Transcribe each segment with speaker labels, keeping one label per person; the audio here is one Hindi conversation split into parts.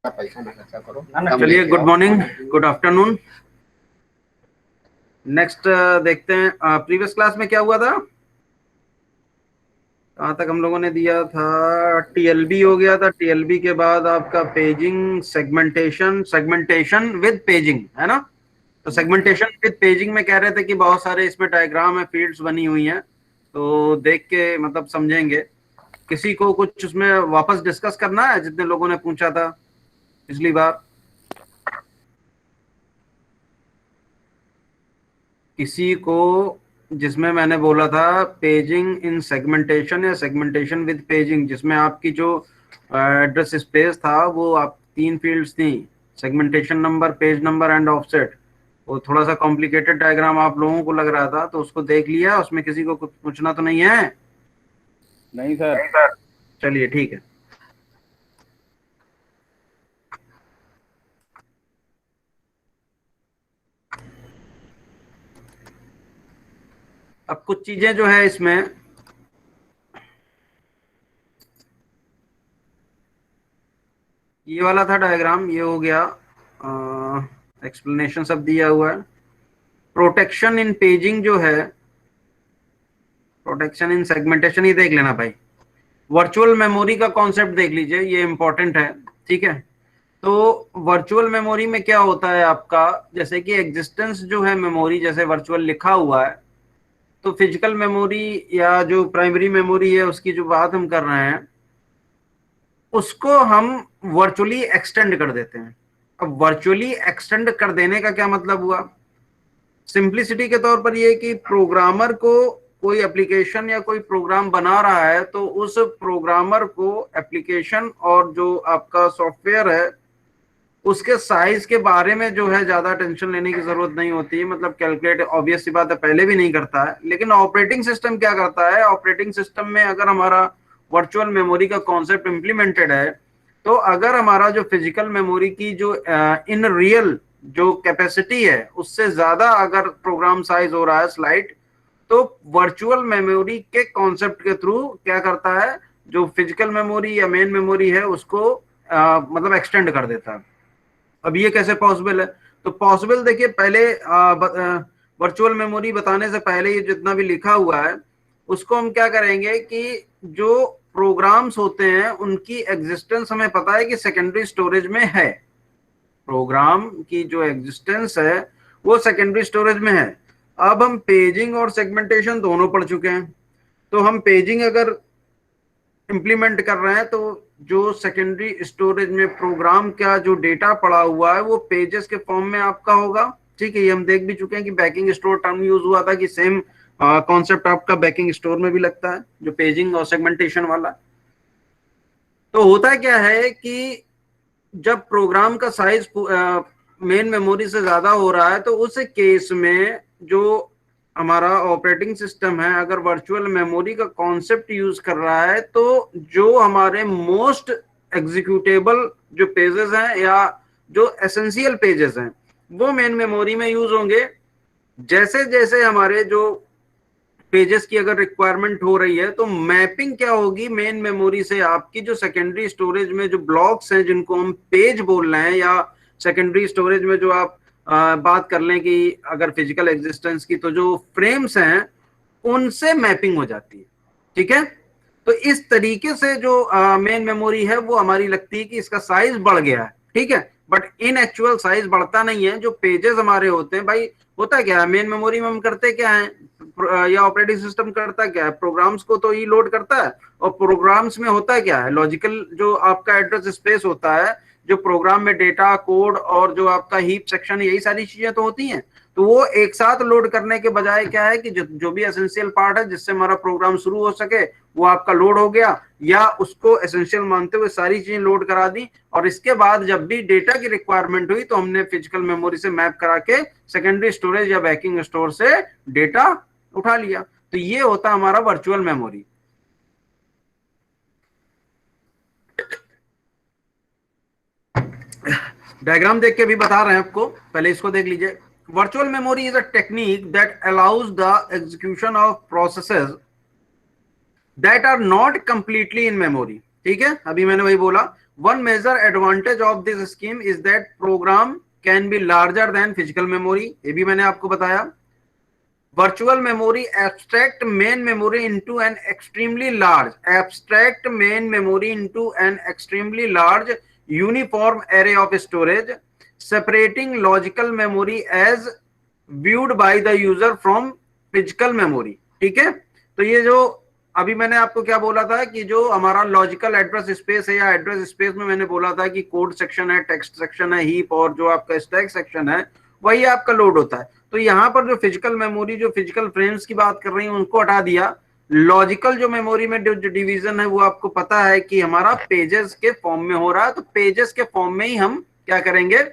Speaker 1: पैसा ना खर्चा करो ना। चलिए, good morning, good afternoon. Next देखते हैं, प्रीवियस क्लास में क्या हुआ था। कहाँ तक हम लोगों ने दिया था, टीएलबी हो गया था। टीएलबी के बाद आपका paging, segmentation, segmentation with paging, है ना। तो सेगमेंटेशन विद पेजिंग में कह रहे थे कि बहुत सारे इसमें डायग्राम है, फील्ड्स बनी हुई हैं, तो देख के मतलब समझेंगे। किसी को कुछ उसमें वापस डिस्कस करना है, जितने लोगों ने पूछा था पिछली बार? किसी को, जिसमें मैंने बोला था पेजिंग इन सेगमेंटेशन या सेगमेंटेशन विद पेजिंग, जिसमें आपकी जो एड्रेस स्पेस था वो आप 3 फील्ड्स थी, segmentation number, page number and offset. वो थोड़ा सा कॉम्प्लिकेटेड डायग्राम आप लोगों को लग रहा था, तो उसको देख लिया। उसमें किसी को कुछ पूछना तो नहीं है?
Speaker 2: नहीं सर।
Speaker 1: चलिए ठीक है। अब कुछ चीजें जो है इसमें, ये वाला था डायग्राम, ये हो गया। एक्सप्लेनेशन सब दिया हुआ है। प्रोटेक्शन इन पेजिंग जो है, प्रोटेक्शन इन सेगमेंटेशन, ये देख लेना भाई। वर्चुअल मेमोरी का कॉन्सेप्ट देख लीजिए, ये इंपॉर्टेंट है, ठीक है। तो वर्चुअल मेमोरी में क्या होता है आपका, जैसे कि एग्जिस्टेंस जो है मेमोरी, जैसे वर्चुअल लिखा हुआ है, तो फिजिकल मेमोरी या जो प्राइमरी मेमोरी है उसकी जो बात हम कर रहे हैं, उसको हम वर्चुअली एक्सटेंड कर देते हैं। अब वर्चुअली एक्सटेंड कर देने का क्या मतलब हुआ? सिंप्लिसिटी के तौर पर ये कि प्रोग्रामर को कोई एप्लीकेशन या कोई प्रोग्राम बना रहा है, तो उस प्रोग्रामर को एप्लीकेशन और जो आपका सॉफ्टवेयर है उसके साइज के बारे में जो है ज्यादा टेंशन लेने की जरूरत नहीं होती है। मतलब कैलकुलेट ऑब्वियस सी बात है, पहले भी नहीं करता है। लेकिन ऑपरेटिंग सिस्टम क्या करता है, ऑपरेटिंग सिस्टम में अगर हमारा वर्चुअल मेमोरी का कॉन्सेप्ट इंप्लीमेंटेड है, तो अगर हमारा जो फिजिकल मेमोरी की जो इन रियल जो कैपेसिटी है उससे ज्यादा अगर प्रोग्राम साइज हो रहा है स्लाइड, तो वर्चुअल मेमोरी के कॉन्सेप्ट के थ्रू क्या करता है, जो फिजिकल मेमोरी या मेन मेमोरी है उसको मतलब एक्सटेंड कर देता है। अब ये कैसे पॉसिबल है? तो पॉसिबल देखिए, पहले वर्चुअल मेमोरी बताने से पहले ये जितना भी लिखा हुआ है उसको हम क्या करेंगे कि जो प्रोग्राम्स होते हैं उनकी एग्जिस्टेंस हमें पता है कि सेकेंडरी स्टोरेज में है। प्रोग्राम की जो एग्जिस्टेंस है वो सेकेंडरी स्टोरेज में है। अब हम पेजिंग और सेगमेंटेशन दोनों पढ़ चुके हैं, तो हम पेजिंग अगर इंप्लीमेंट कर रहे हैं तो जो सेकेंडरी स्टोरेज में प्रोग्राम का जो डेटा पड़ा हुआ है वो पेजेस के फॉर्म में आपका होगा, ठीक है। ये हम देख भी चुके हैं कि बैकिंग स्टोर टर्म यूज हुआ था, कि सेम कॉन्सेप्ट आपका बैकिंग स्टोर में भी लगता है, जो पेजिंग और सेगमेंटेशन वाला। तो होता क्या है कि जब प्रोग्राम का साइज मेन मेमोरी से ज्यादा हो रहा है, तो उस केस में जो हमारा ऑपरेटिंग सिस्टम है अगर वर्चुअल मेमोरी का कॉन्सेप्ट यूज कर रहा है, तो जो हमारे मोस्ट एग्जीक्यूटेबल जो पेजेस हैं या जो एसेंशियल पेजेस हैं वो मेन मेमोरी में यूज होंगे। जैसे जैसे हमारे जो पेजेस की अगर रिक्वायरमेंट हो रही है, तो मैपिंग क्या होगी मेन मेमोरी से आपकी जो सेकेंडरी स्टोरेज में जो ब्लॉक्स हैं जिनको हम पेज बोल रहे हैं, या सेकेंडरी स्टोरेज में जो आप बात कर लें कि अगर फिजिकल एग्जिस्टेंस की, तो जो फ्रेम्स हैं उनसे मैपिंग हो जाती है, ठीक है। तो इस तरीके से जो मेन मेमोरी है वो हमारी लगती है कि इसका साइज बढ़ गया है, ठीक है। बट इन एक्चुअल साइज बढ़ता नहीं है। जो पेजेस हमारे होते हैं भाई, होता क्या है मेन मेमोरी में, हम करते क्या है या ऑपरेटिंग सिस्टम करता क्या है, प्रोग्राम्स को तो ई लोड करता है। और प्रोग्राम्स में होता क्या है, लॉजिकल जो आपका एड्रेस स्पेस होता है, जो प्रोग्राम में डेटा, कोड और जो आपका हीप सेक्शन, यही सारी चीजें तो होती हैं। तो वो एक साथ लोड करने के बजाय क्या है कि जो भी एसेंशियल पार्ट है जिससे हमारा प्रोग्राम शुरू हो सके वो आपका लोड हो गया, या उसको एसेंशियल मानते हुए सारी चीजें लोड करा दी। और इसके बाद जब भी डेटा की रिक्वायरमेंट हुई तो हमने फिजिकल मेमोरी से मैप करा के सेकेंडरी स्टोरेज या बैकिंग स्टोर से डेटा उठा लिया। तो ये होता हमारा वर्चुअल मेमोरी। डायग्राम देख के भी बता रहे हैं आपको, पहले इसको देख लीजिए। Virtual memory is a technique that allows the execution of processes that are not completely in memory, ठीक है। अभी मैंने वही बोला, one major advantage of this scheme is that program can be larger than physical memory, ये भी मैंने आपको बताया। virtual memory abstract main memory into an extremely large uniform array of storage, separating logical memory as viewed by the user from physical memory। ठीक है, तो ये जो अभी मैंने आपको क्या बोला था कि जो हमारा लॉजिकल एड्रेस स्पेस है या एड्रेस स्पेस में मैंने बोला था कि कोड सेक्शन है, टेक्स्ट सेक्शन है, हीप और जो आपका स्टैक सेक्शन है वही आपका लोड होता है। तो यहाँ पर जो फिजिकल मेमोरी, जो फिजिकल फ्रेम्स की बात कर रही हूँ उनको हटा दिया। लॉजिकल जो मेमोरी में जो डिवीजन है वो आपको पता है कि हमारा पेजेस के फॉर्म में हो रहा है, तो पेजेस के फॉर्म में ही हम क्या करेंगे,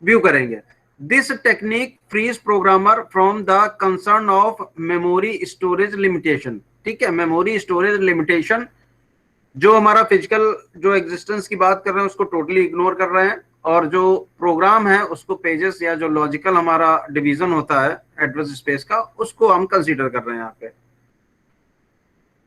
Speaker 1: व्यू करेंगे। This technique frees programmer from the concern of memory storage limitation. ठीक है, मेमोरी स्टोरेज लिमिटेशन जो हमारा फिजिकल जो एग्जिस्टेंस की बात कर रहे हैं उसको टोटली इग्नोर कर रहे हैं, और जो प्रोग्राम है उसको पेजेस या जो लॉजिकल हमारा डिवीजन होता है एड्रेस स्पेस का उसको हम कंसीडर कर रहे हैं यहाँ पे।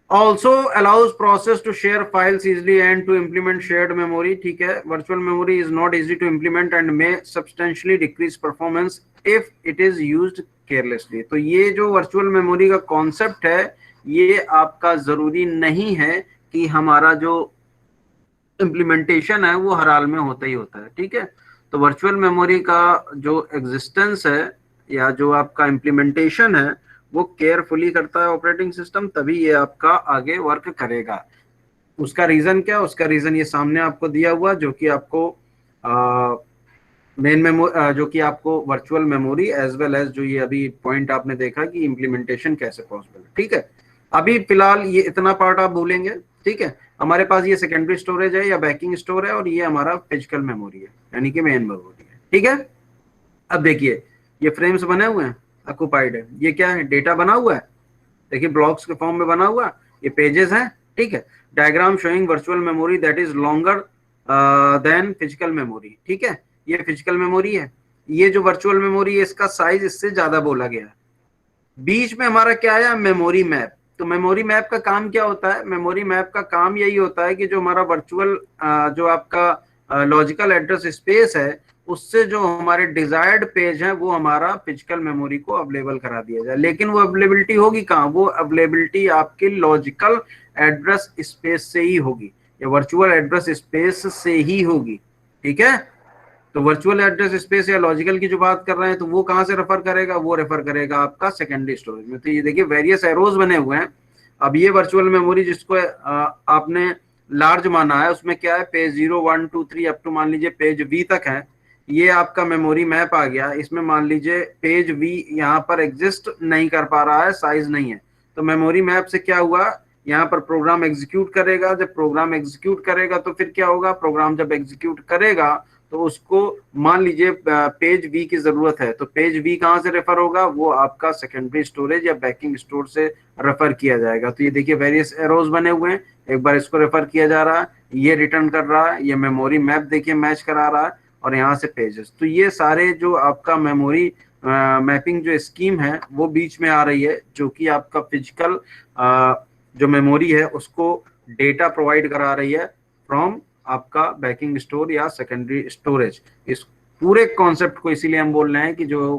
Speaker 1: also allows process to share files easily and to implement shared memory। ठीक है, virtual memory is not easy to implement and may substantially decrease performance if it is used carelessly। तो ये जो virtual memory का कॉन्सेप्ट है ये आपका जरूरी नहीं है कि हमारा जो इम्प्लीमेंटेशन है वो हर हाल में होता ही होता है। ठीक है, तो वर्चुअल मेमोरी का जो एग्जिस्टेंस है या जो आपका इम्प्लीमेंटेशन है वो केयरफुली करता है ऑपरेटिंग सिस्टम, तभी ये आपका आगे वर्क करेगा। उसका रीजन क्या, उसका रीजन ये सामने आपको दिया हुआ, जो कि आपको मेन मेमोरी, जो कि आपको virtual memory as well as जो ये अभी पॉइंट आपने देखा कि इम्प्लीमेंटेशन कैसे पॉसिबल है। ठीक है, अभी फिलहाल ये इतना पार्ट आप भूलेंगे। ठीक है, हमारे पास ये सेकेंडरी स्टोरेज है या बैकिंग स्टोर है और ये हमारा फिजिकल मेमोरी है यानी कि मेन मेमोरी है। ठीक है, अब देखिए ये फ्रेम्स बने हुए हैं, ऑक्युपाइड है, ये क्या है, डेटा बना हुआ है, देखिए ब्लॉक्स के फॉर्म में बना हुआ, ये पेजेस हैं। ठीक है, diagram showing virtual memory that is longer than physical memory. ठीक है, ये फिजिकल मेमोरी है, ये जो वर्चुअल मेमोरी है इसका साइज इससे ज्यादा बोला गया है। बीच में हमारा क्या है, मेमोरी मैप। तो मेमोरी मैप का काम क्या होता है, मेमोरी मैप का काम यही होता है कि जो हमारा वर्चुअल जो आपका लॉजिकल एड्रेस स्पेस है उससे जो हमारे डिजायर्ड पेज है वो हमारा फिजिकल मेमोरी को अवेलेबल करा दिया जाए। लेकिन वो अवेलेबिलिटी होगी कहाँ, वो अवेलेबिलिटी आपके लॉजिकल एड्रेस स्पेस से ही होगी या वर्चुअल एड्रेस स्पेस से ही होगी। ठीक है, तो वर्चुअल एड्रेस स्पेस या लॉजिकल की जो बात कर रहे हैं तो वो कहाँ से रेफर करेगा, वो रेफर करेगा आपका सेकेंडरी स्टोरेज में। तो ये देखिए वेरियस एरोज बने हुए हैं। अब ये वर्चुअल मेमोरी जिसको आपने लार्ज माना है उसमें क्या है, पेज 0 1 2 3 अप टू मान लीजिए पेज वी तक है, ये आपका मेमोरी मैप आ गया। इसमें मान लीजिए पेज वी यहाँ पर एग्जिस्ट नहीं कर पा रहा है, साइज नहीं है, तो मेमोरी मैप से क्या हुआ, यहाँ पर प्रोग्राम एग्जीक्यूट करेगा। जब प्रोग्राम एग्जीक्यूट करेगा तो फिर क्या होगा, प्रोग्राम जब एग्जीक्यूट करेगा तो उसको मान लीजिए पेज वी की जरूरत है, तो पेज वी कहाँ से रेफर होगा, वो आपका सेकेंडरी स्टोरेज या बैकिंग स्टोर से रेफर किया जाएगा। तो ये देखिए वेरियस एरोज बने हुए हैं, एक बार इसको रेफर किया जा रहा है, ये रिटर्न कर रहा है, ये मेमोरी मैप देखिए मैच करा रहा है, और यहाँ से पेजेस। तो ये सारे जो आपका मेमोरी मैपिंग जो स्कीम है वो बीच में आ रही है, जो कि आपका फिजिकल जो मेमोरी है उसको डेटा प्रोवाइड करा रही है फ्रॉम आपका बैकिंग स्टोर या सेकेंडरी स्टोरेज। इस पूरे कॉन्सेप्ट को इसीलिए हम बोल रहे हैं कि जो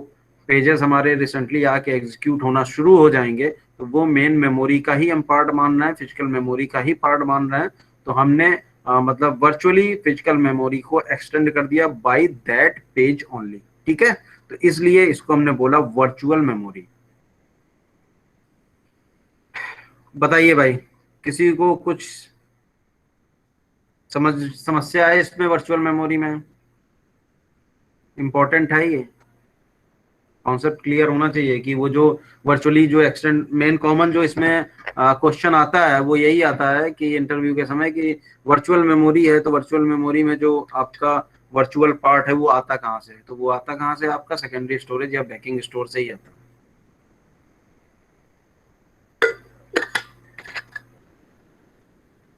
Speaker 1: पेजेस हमारे रिसेंटली आके एग्जीक्यूट होना शुरू हो जाएंगे तो वो मेन मेमोरी का ही हम पार्ट मान रहे हैं, फिजिकल मेमोरी का ही पार्ट मान रहे हैं। तो हमने मतलब वर्चुअली फिजिकल मेमोरी को एक्सटेंड कर दिया बाय दैट पेज ओनली। ठीक है, तो इसलिए इसको हमने बोला वर्चुअल मेमोरी। बताइए भाई, किसी को कुछ समस्या है इसमें, वर्चुअल मेमोरी में? इंपॉर्टेंट है ये कॉन्सेप्ट, क्लियर होना चाहिए कि वो जो वर्चुअली जो एक्सटेंड मेन कॉमन जो इसमें क्वेश्चन आता है वो यही आता है कि इंटरव्यू के समय कि वर्चुअल मेमोरी है तो वर्चुअल मेमोरी में जो आपका वर्चुअल पार्ट है वो आता कहाँ से, तो वो आता कहाँ से, आपका सेकेंडरी स्टोरेज या बैकिंग स्टोर से ही आता।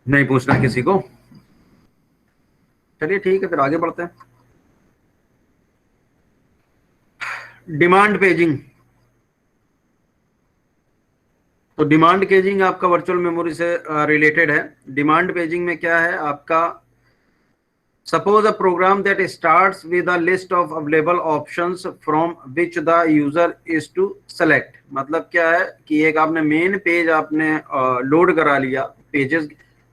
Speaker 1: नहीं पूछना किसी को, चलिए ठीक है फिर आगे बढ़ते हैं। डिमांड पेजिंग, तो डिमांड पेजिंग आपका वर्चुअल मेमोरी से रिलेटेड है। डिमांड पेजिंग में क्या है, आपका Suppose a program that starts with a list of available options from which the user is to select. मतलब क्या है कि एक आपने मेन पेज आपने लोड करा लिया पेजेस।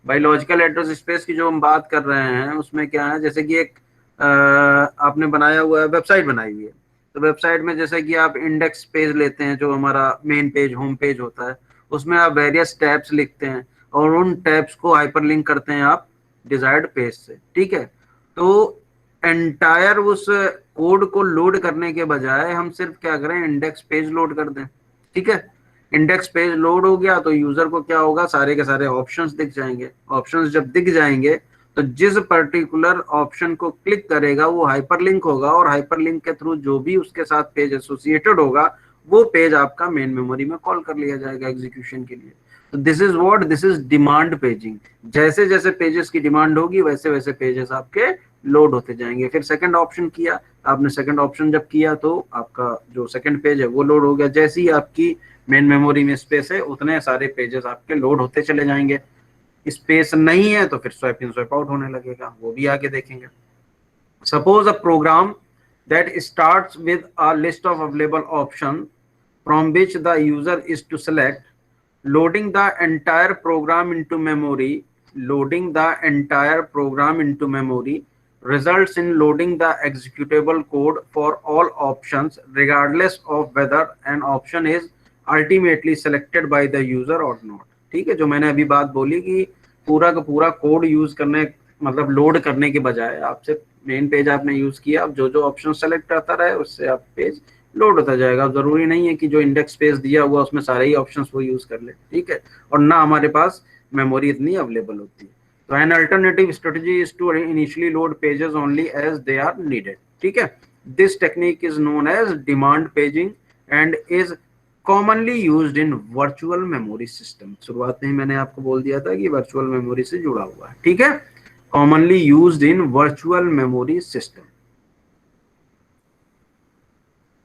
Speaker 1: बायोलॉजिकल एड्रेस स्पेस की जो हम बात कर रहे हैं उसमें क्या है, जैसे कि एक आपने बनाया हुआ है, वेबसाइट बनाई हुई है। तो वेबसाइट में जैसे कि आप इंडेक्स पेज लेते हैं जो हमारा मेन पेज होम पेज होता है, उसमें आप वेरियस टैब्स लिखते हैं और उन टैब्स को हाइपरलिंक करते हैं आप डिजायर्ड पेज से। ठीक है, तो एंटायर उस कोड को लोड करने के बजाय हम सिर्फ क्या करें, इंडेक्स पेज लोड कर दें। ठीक है, इंडेक्स पेज लोड हो गया तो यूजर को क्या होगा, सारे के सारे ऑप्शंस दिख जाएंगे। ऑप्शंस जब दिख जाएंगे तो जिस पर्टिकुलर ऑप्शन को क्लिक करेगा वो हाइपरलिंक होगा और हाइपरलिंक के थ्रू जो भी उसके साथ पेज एसोसिएटेड होगा वो पेज आपका मेन मेमोरी में कॉल कर लिया जाएगा एग्जीक्यूशन के लिए। तो दिस इज डिमांड पेजिंग। जैसे जैसे पेजेस की डिमांड होगी वैसे वैसे पेजेस आपके लोड होते जाएंगे। फिर सेकंड ऑप्शन किया आपने, सेकंड ऑप्शन जब किया तो आपका जो सेकंड पेज है वो लोड हो गया। जैसे ही आपकी मेन मेमोरी में स्पेस है उतने सारे पेजेस आपके लोड होते चले जाएंगे। स्पेस नहीं है तो फिर स्वैप इन स्वैप आउट होने लगेगा, वो भी आगे देखेंगे। Suppose a program that starts with a list of available options from which the user is to select, loading the entire program into memory, loading the entire program into memory results in loading the executable code for all options regardless of whether an option is ultimately selected by the user or not। ठीक है, जो मैंने अभी बात बोली कि पूरा का पूरा कोड यूज करने मतलब लोड करने के बजाय आप सिर्फ मेन पेज आपने यूज किया, अब जो जो ऑप्शन सेलेक्ट करता रहे उससे आप पेज लोड होता जाएगा। जरूरी नहीं है कि जो इंडेक्स पेज दिया हुआ उसमें सारे ही ऑप्शंस वो यूज कर ले। ठीक है, और ना हमारे पास मेमोरी इतनी अवेलेबल होती है। तो an alternative strategy is to initially load pages only as they are needed. ठीक है, this technique is known as demand paging and is commonly used in virtual memory system. शुरुआत में ही मैंने आपको बोल दिया था कि वर्चुअल मेमोरी से जुड़ा हुआ है। ठीक है, commonly used in virtual memory system.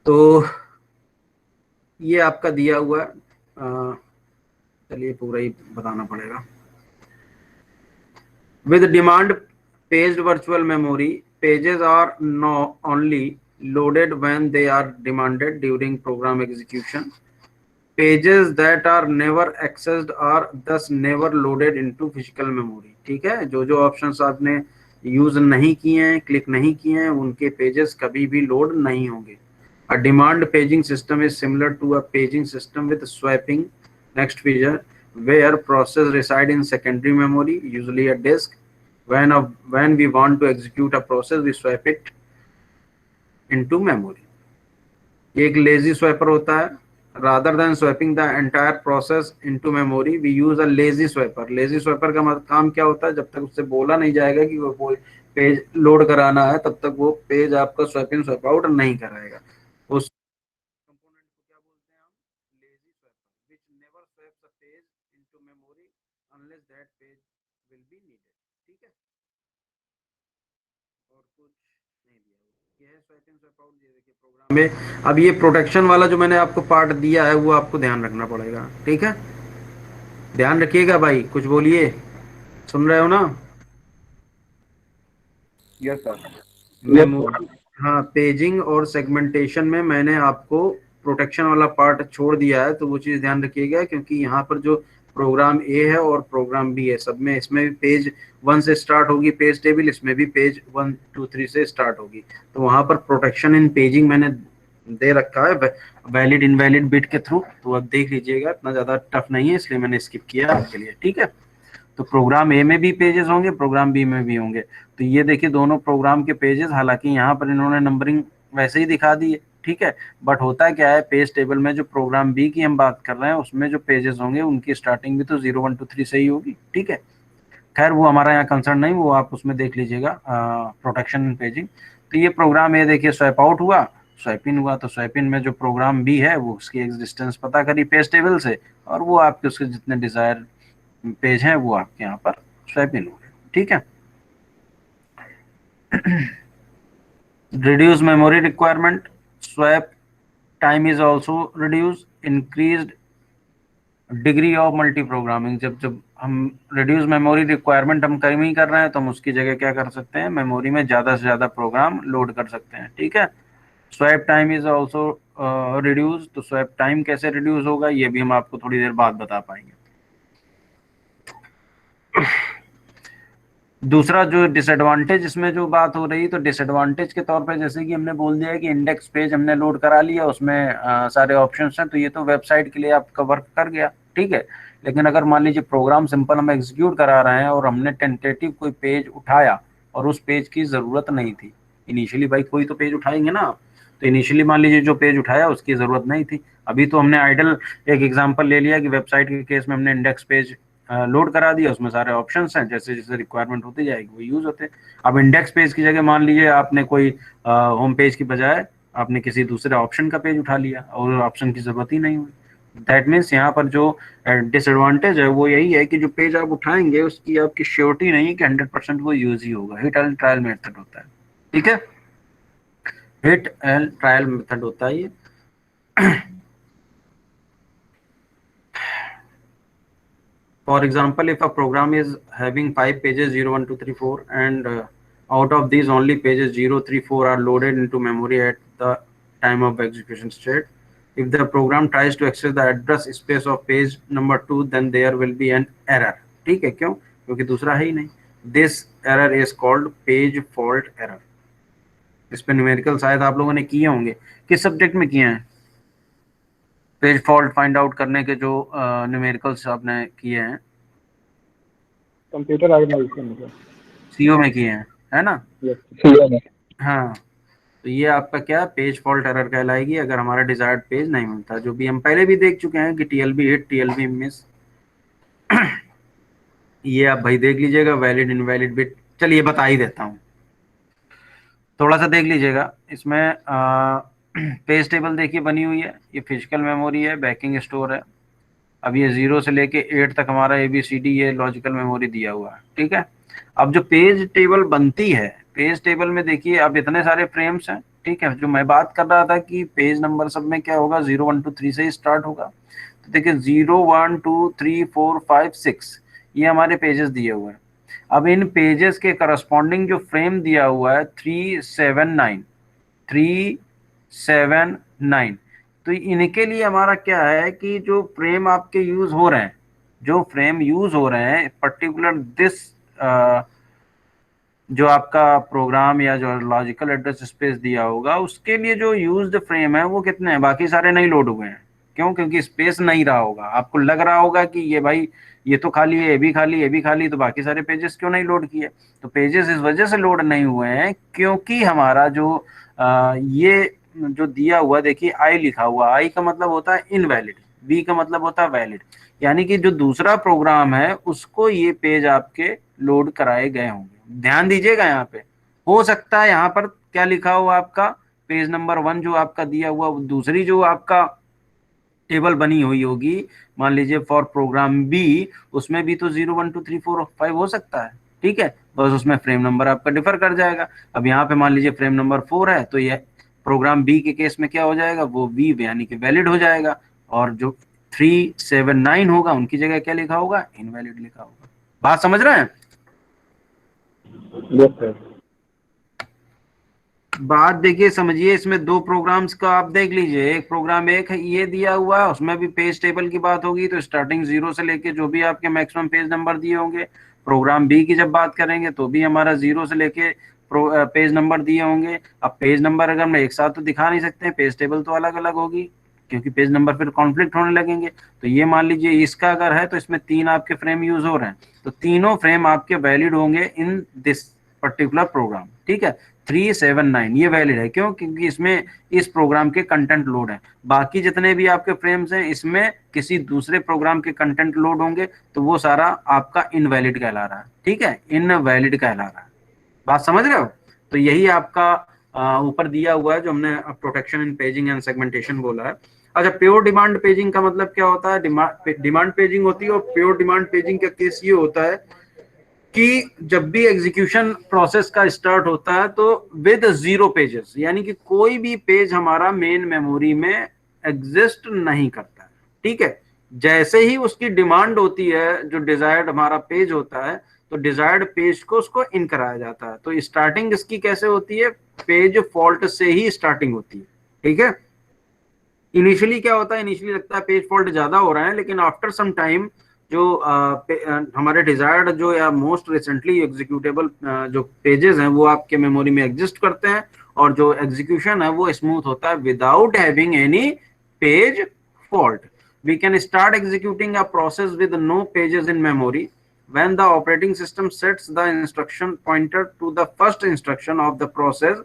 Speaker 1: तो ये आपका दिया हुआ है, चलिए पूरा ही बताना पड़ेगा। With demand paged virtual memory pages are no only loaded when they are demanded during program execution. Pages that are never accessed are thus never loaded into physical memory। ठीक है, जो जो ऑप्शंस आपने यूज नहीं किए हैं, क्लिक नहीं किए हैं, उनके पेजेस कभी भी लोड नहीं होंगे। A demand paging system is similar to a paging system with swapping next feature where process reside in secondary memory, usually a disk. When we want to execute a process, we swap it into memory। ये एक लेजी स्वैपर होता है। rather than swapping the entire process into memory we use a lazy swapper। lazy swapper का काम क्या होता है, जब तक उससे बोला नहीं जाएगा कि वो पेज लोड कराना है तब तक वो पेज आपका स्वैप इन स्वैप आउट नहीं कराएगा। उस कंपोनेंट को क्या बोलते हैं हम, lazy swapper, which never swaps a page into memory unless that page will be needed। ठीक है, और कुछ नहीं दिया हुआ, ये है स्वैप इन स्वैप आउट। ये देखिए प्रोग्राम में अब ये प्रोटेक्शन वाला जो मैंने आपको पार्ट दिया है वो आपको ध्यान रखना पड़ेगा। ठीक है, ध्यान रखिएगा भाई, कुछ बोलिए, सुन रहे हो ना।
Speaker 2: Yes sir.
Speaker 1: मेमोरी, हाँ, पेजिंग और सेगमेंटेशन में मैंने आपको प्रोटेक्शन वाला पार्ट छोड़ दिया है, तो वो चीज़ ध्यान रखिएगा क्योंकि यहाँ पर जो प्रोग्राम ए है और प्रोग्राम बी है सब में, इसमें भी पेज 1 से स्टार्ट होगी पेज टेबल, इसमें भी पेज 1 2 3 से स्टार्ट होगी। तो वहाँ पर प्रोटेक्शन इन पेजिंग मैंने दे रखा है वैलिड इनवैलिड बिट के थ्रू। तो अब देख लीजिएगा, इतना ज़्यादा टफ नहीं है इसलिए मैंने स्किप किया आपके लिए। ठीक है, तो प्रोग्राम ए में भी पेजेस होंगे, प्रोग्राम बी में भी होंगे। तो ये देखिए दोनों प्रोग्राम के पेजेस, हालांकि यहाँ पर इन्होंने नंबरिंग वैसे ही दिखा दी है। ठीक है, बट होता क्या है पेज टेबल में जो प्रोग्राम बी की हम बात कर रहे हैं उसमें जो पेजेस होंगे उनकी स्टार्टिंग भी तो 0 1 2 3 से ही होगी। ठीक है, खैर वो हमारा यहाँ कंसर्न नहीं, वो आप उसमें देख लीजिएगा प्रोटेक्शन एंड पेजिंग। तो ये प्रोग्राम ए देखिए स्वैप आउट हुआ, स्वैप इन हुआ, तो स्वैप इन में जो प्रोग्राम बी है वो उसकी एग्जिस्टेंस पता करी पेज टेबल से और वो आपके उसके जितने डिजायर पेज हैं वो आपके यहाँ पर स्वैप इन हो गए। ठीक है, reduce memory requirement, swap time is also reduced, increased degree of multi programming. जब जब हम रिड्यूस मेमोरी रिक्वायरमेंट हम कम ही कर रहे हैं, तो हम उसकी जगह क्या कर सकते हैं, मेमोरी में ज़्यादा से ज़्यादा प्रोग्राम लोड कर सकते हैं। ठीक है, swap time is also reduce. तो स्वैप टाइम कैसे रिड्यूस होगा ये भी हम आपको थोड़ी देर बाद बता पाएंगे। दूसरा जो डिसएडवांटेज इसमें जो बात हो रही, तो डिसएडवांटेज के तौर पे जैसे कि हमने बोल दिया है कि इंडेक्स पेज हमने लोड करा लिया, उसमें सारे ऑप्शंस हैं, तो ये तो वेबसाइट के लिए आपका वर्क कर गया। ठीक है, लेकिन अगर मान लीजिए प्रोग्राम सिंपल हम एग्जीक्यूट करा रहे हैं और हमने टेंटेटिव कोई पेज उठाया और उस पेज की ज़रूरत नहीं थी, इनिशियली भाई कोई तो पेज उठाएंगे ना, तो इनिशियली मान लीजिए जो पेज उठाया उसकी ज़रूरत नहीं थी, अभी तो हमने आइडल एक एग्जाम्पल ले लिया कि वेबसाइट के केस में हमने इंडेक्स पेज लोड करा दिया, उसमें सारे ऑप्शंस हैं, जैसे जैसे रिक्वायरमेंट होती जाएगी वो यूज होते हैं। अब इंडेक्स पेज की जगह मान लीजिए आपने कोई होम पेज की बजाय आपने किसी दूसरे ऑप्शन का पेज उठा लिया और ऑप्शन की जरूरत ही नहीं हुई। दैट मीन्स यहाँ पर जो डिसएडवांटेज है वो यही है कि जो पेज आप उठाएंगे उसकी आपकी श्योरिटी नहीं है कि 100% वो यूज ही होगा। हिट एंड ट्रायल मेथड होता है। ठीक है, हिट एंड ट्रायल मेथड होता है ये। For example, if a program is having 5 pages 0, 1, 2, 3, 4, and out of these only pages 0, 3, 4 are loaded into memory at the time of execution state. If the program tries to access the address space of page number 2, then there will be an error. ठीक है, क्यों? क्योंकि दूसरा है ही नहीं। This error is called page fault error. इस पे न्यूमेरिकल शायद आप लोगों ने किए होंगे। किस सब्जेक्ट में किए हैं? पेज फॉल्ट फाइंड आउट करने के जो न्यूमेरिकल्स आपने किए हैं,
Speaker 2: कंप्यूटर ऑर्गेनाइजेशन
Speaker 1: सीओ में किए हैं, है ना?
Speaker 2: सीओ में।
Speaker 1: हाँ, तो ये आपका क्या पेज फॉल्ट एरर कहलाएगी अगर हमारा डिजायर्ड पेज नहीं मिलता, जो भी हम पहले भी देख चुके हैं कि टीएलबी हिट, टीएलबी मिस। ये आप भाई देख लीजिएगा, वैलिड इनवैलिड बिट। चलिए बता ही देता हूँ, थोड़ा सा देख लीजिएगा। इसमें पेज टेबल देखिए बनी हुई है, ये फिजिकल मेमोरी है, बैकिंग स्टोर है। अब ये 0 से लेके 8 तक हमारा ABCD ये लॉजिकल मेमोरी दिया हुआ है। ठीक है, अब जो पेज टेबल बनती है, पेज टेबल में देखिए अब इतने सारे फ्रेम्स हैं। ठीक है, जो मैं बात कर रहा था कि पेज नंबर सब में क्या होगा, 0, 1, 2, 3 से ही स्टार्ट होगा। तो देखिए 0, 1, 2, 3, 4, 5, 6 ये हमारे पेजेस दिए हुए हैं। अब इन पेजेस के करस्पॉन्डिंग जो फ्रेम दिया हुआ है 379, 379, तो इनके लिए हमारा क्या है कि जो फ्रेम आपके यूज हो रहे हैं, जो फ्रेम यूज हो रहे हैं पर्टिकुलर दिस जो आपका प्रोग्राम या जो लॉजिकल एड्रेस स्पेस दिया होगा उसके लिए जो यूज्ड फ्रेम है वो कितने हैं, बाकी सारे नहीं लोड हुए हैं। क्यों? क्योंकि स्पेस नहीं रहा होगा। आपको लग रहा होगा कि ये भाई ये तो खाली है, ये भी खाली, ये भी खाली, तो बाकी सारे पेजेस क्यों नहीं लोड किए? तो पेजेस इस वजह से लोड नहीं हुए हैं क्योंकि हमारा जो ये जो दिया हुआ देखिए आई लिखा हुआ, आई का मतलब होता है इनवैलिड, बी का मतलब होता है वैलिड, यानी कि जो दूसरा प्रोग्राम है उसको ये पेज आपके लोड कराए गए होंगे। ध्यान दीजिएगा, यहाँ पे हो सकता है यहाँ पर क्या लिखा हुआ आपका पेज नंबर 1 जो आपका दिया हुआ, दूसरी जो आपका टेबल बनी हुई होगी मान लीजिए फॉर प्रोग्राम बी, उसमें भी तो 0, 1, 2, 3, 4, 5 हो सकता है। ठीक है, बस उसमें फ्रेम नंबर आपका डिफर कर जाएगा। अब यहाँ पे मान लीजिए फ्रेम नंबर 4 है, तो ये प्रोग्राम बी के केस में क्या हो जाएगा, वो बी यानी कि वैलिड हो जाएगा, और जो 379 होगा उनकी जगह क्या लिखा होगा, इनवैलिड लिखा होगा। बात समझ रहे हैं?
Speaker 2: Yes sir.
Speaker 1: बात देखिए समझिए, इसमें दो प्रोग्राम्स का आप देख लीजिए, एक प्रोग्राम एक है ये दिया हुआ है, उसमें भी पेज टेबल की बात होगी तो स्टार्टिंग 0 से लेके जो भी आपके मैक्सिमम पेज नंबर दिए होंगे। प्रोग्राम बी की जब बात करेंगे तो भी हमारा 0 से लेके पेज नंबर दिए होंगे। अब पेज नंबर अगर हम एक साथ तो दिखा नहीं सकते, पेज टेबल तो अलग अलग होगी क्योंकि पेज नंबर फिर कॉन्फ्लिक्ट होने लगेंगे। तो ये मान लीजिए इसका अगर है तो इसमें 3 आपके फ्रेम यूज हो रहे हैं, तो तीनों फ्रेम आपके वैलिड होंगे इन दिस पर्टिकुलर प्रोग्राम। ठीक है, 379 ये वैलिड है, क्यों? क्योंकि इसमें इस प्रोग्राम के कंटेंट लोड है। बाकी जितने भी आपके फ्रेम्स हैं इसमें किसी दूसरे प्रोग्राम के कंटेंट लोड होंगे तो वो सारा आपका इनवैलिड कहला रहा है। ठीक है, इनवैलिड कहला रहा है। बात समझ रहे हो? तो यही आपका ऊपर दिया हुआ है जो हमने protection in paging and segmentation बोला है। अच्छा, प्योर डिमांड पेजिंग का मतलब क्या होता है? डिमांड पेजिंग होती है, और प्योर डिमांड पेजिंग का केस ये होता है कि जब भी एग्जीक्यूशन प्रोसेस का स्टार्ट होता है तो विद 0 पेजेस, यानी कि कोई भी पेज हमारा मेन मेमोरी में एग्जिस्ट नहीं करता है। ठीक है, जैसे ही उसकी डिमांड होती है, जो डिजायर्ड हमारा पेज होता है, तो डिजायर्ड पेज को उसको इन कराया जाता है। तो स्टार्टिंग इसकी कैसे होती है, पेज फॉल्ट से ही स्टार्टिंग होती है, ठीक है। इनिशियली क्या होता है, इनिशियली लगता है पेज फॉल्ट ज्यादा हो रहा है, लेकिन आफ्टर सम टाइम जो हमारे डिजायर्ड जो या मोस्ट रिसेंटली एग्जीक्यूटेबल जो पेजेस हैं वो आपके मेमोरी में एग्जिस्ट करते हैं, और जो एग्जीक्यूशन है वो स्मूथ होता है without having any page fault. We can start executing a process with no pages in memory when the operating system sets the instruction pointer to the first instruction of the process,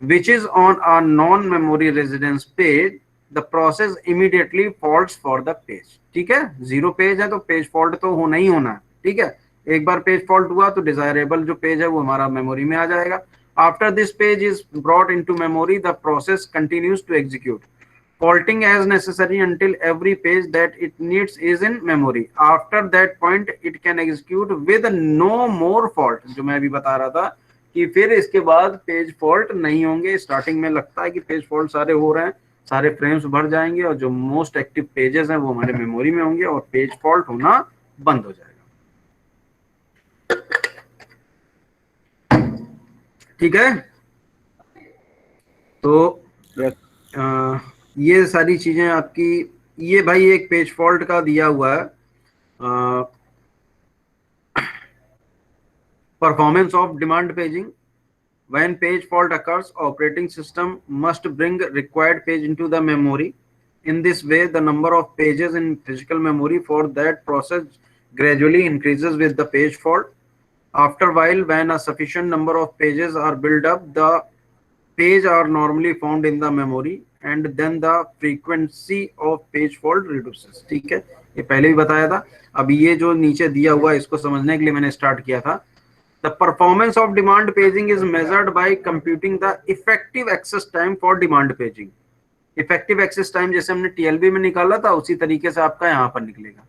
Speaker 1: which is on a non-memory residence page. The process immediately faults for the page. ठीक है, जीरो पेज है तो पेज फॉल्ट तो होना ही होना है, ठीक है। एक बार पेज फॉल्ट हुआ तो डिजायरेबल जो पेज है वो हमारा मेमोरी में आ जाएगा। After this page is brought into memory, the process continues to execute, faulting as necessary until every page that it needs is in memory. After that point, it can execute with no more fault. जो मैं अभी बता रहा था कि फिर इसके बाद पेज फॉल्ट नहीं होंगे। स्टार्टिंग में लगता है कि पेज फॉल्ट सारे हो रहे हैं, सारे फ्रेम्स भर जाएंगे और जो मोस्ट एक्टिव पेजेस हैं वो हमारे मेमोरी में होंगे और पेज फॉल्ट होना बंद हो जाएगा, ठीक है। तो ये सारी चीजें आपकी, ये भाई एक पेज फॉल्ट का दिया हुआ है, performance of demand paging. When page fault occurs, operating system must bring required page into the memory. In this way, the number of pages in physical memory for that process gradually increases with the page fault. After a while, when a sufficient number of pages are built up, the page are normally found in the memory, and then the frequency of page fault reduces. ठीक है, ये पहले भी बताया था। अब ये जो नीचे दिया हुआ है इसको समझने के लिए मैंने स्टार्ट किया था। The performance of demand paging is measured by computing the effective access time for demand paging. Effective access time जैसे हमने TLB में निकाला था उसी तरीके से आपका यहाँ पर निकलेगा।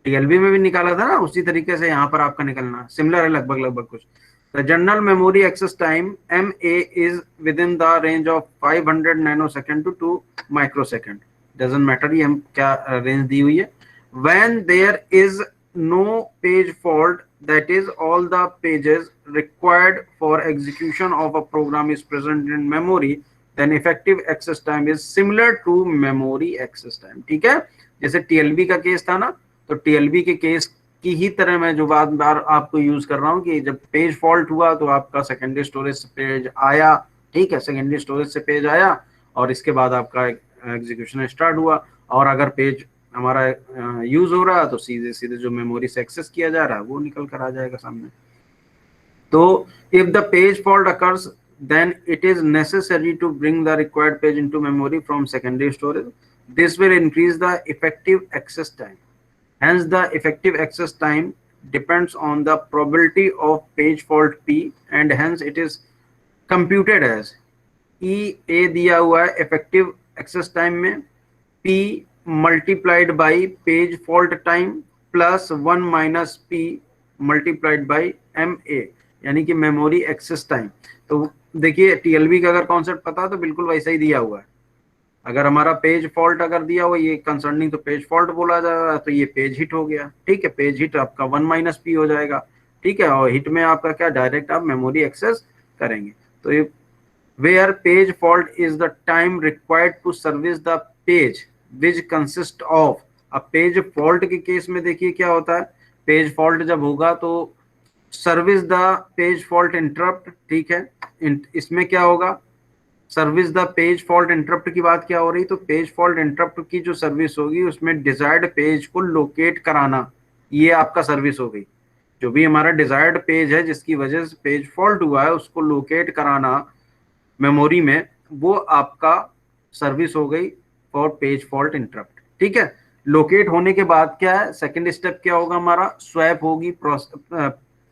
Speaker 1: TLB में भी निकाला था ना, उसी तरीके से यहाँ पर आपका निकलना सिमिलर है लगभग कुछ। The general memory access time MA is within the range of 500 nanosecond to 2 microsecond. Doesn't matter ये हम क्या रेंज दी हुई है। When there is no page fault, that is all the pages required for execution of a program is present in memory, then effective access time is similar to memory access time। ठीक है, जैसे TLB का केस था ना, तो TLB के केस की ही तरह मैं जो बार आपको यूज कर रहा हूँ कि जब पेज फॉल्ट हुआ तो आपका सेकेंडरी स्टोरेज से पेज आया, ठीक है, सेकेंडरी स्टोरेज से पेज आया और इसके बाद आपका एग्जीक्यूशन स्टार्ट हुआ, और अगर पेज हमारा यूज हो रहा है तो सीधे सीधे जो मेमोरी से एक्सेस किया जा रहा है वो निकल कर आ जाएगा सामने। तो if the page fault occurs then it is necessary to bring the required page into memory from secondary storage. This will increase the effective access time. Hence the effective access time depends on the probability of page fault P, and hence it is computed as EA दिया हुआ है effective access time में P multiplied by page fault time plus 1 minus P multiplied by MA, यानी कि मेमोरी एक्सेस टाइम। तो देखिए TLB का अगर कॉन्सेप्ट पता है तो बिल्कुल वैसा ही दिया हुआ है। अगर हमारा पेज फॉल्ट अगर दिया हुआ ये कंसर्निंग तो पेज फॉल्ट बोला जा रहा है, तो ये पेज हिट हो गया, ठीक है, पेज हिट आपका 1 माइनस पी हो जाएगा, ठीक है, और हिट में आपका क्या डायरेक्ट आप मेमोरी एक्सेस करेंगे। तो ये where page fault is the time required to service the page which consist of. अब पेज फॉल्ट के केस में देखिए क्या होता है, पेज फॉल्ट जब होगा तो service the page fault interrupt, ठीक है, इसमें क्या होगा, service the page fault interrupt की बात क्या हो रही, तो पेज फॉल्ट इंटरप्ट की जो सर्विस होगी उसमें डिजायर्ड पेज को लोकेट कराना, ये आपका सर्विस हो गई। जो भी हमारा डिजायर्ड पेज है जिसकी वजह से पेज फॉल्ट हुआ है उसको लोकेट कराना मेमोरी में, वो आपका सर्विस हो गई फॉर पेज फॉल्ट इंटरप्ट, ठीक है। लोकेट होने के बाद क्या है, सेकंड स्टेप क्या होगा हमारा, स्वैप होगी,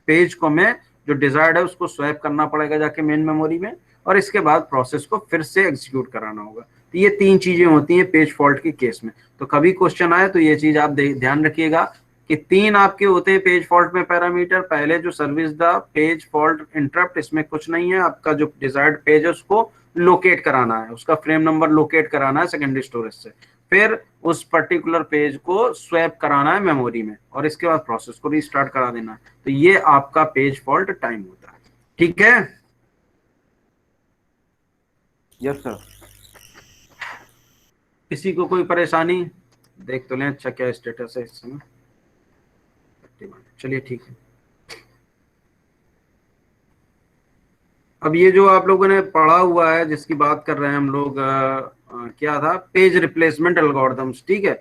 Speaker 1: पेज को में जो डिजायर्ड है उसको स्वैप करना पड़ेगा जाके मेन मेमोरी में, और इसके बाद प्रोसेस को फिर से एग्जीक्यूट कराना होगा। तो ये तीन चीजें होती हैं पेज फॉल्ट के केस में। तो कभी क्वेश्चन आए तो ये चीज आप ध्यान रखिएगा कि तीन आपके होते हैं पेज फॉल्ट में पैरामीटर। पहले जो service the page fault interrupt, इसमें कुछ नहीं है, आपका जो डिजायर्ड पेज है उसको लोकेट कराना है, उसका फ्रेम नंबर लोकेट कराना है सेकेंडरी स्टोरेज से। फिर उस पर्टिकुलर पेज को स्वैप कराना है मेमोरी में, और इसके बाद प्रोसेस को रीस्टार्ट करा देना है। तो ये आपका पेज फॉल्ट टाइम होता है। ठीक है? Yes sir. किसी को कोई परेशानी? देख तो लें अच्छा क्या स्टेटस है इस समय। चलिए ठीक है। अब ये जो आप लोगों ने पढ़ा हुआ है, जिसकी बात कर रहे हैं हम लोग, क्या था, पेज रिप्लेसमेंट एल्गोरिथम्स। ठीक है,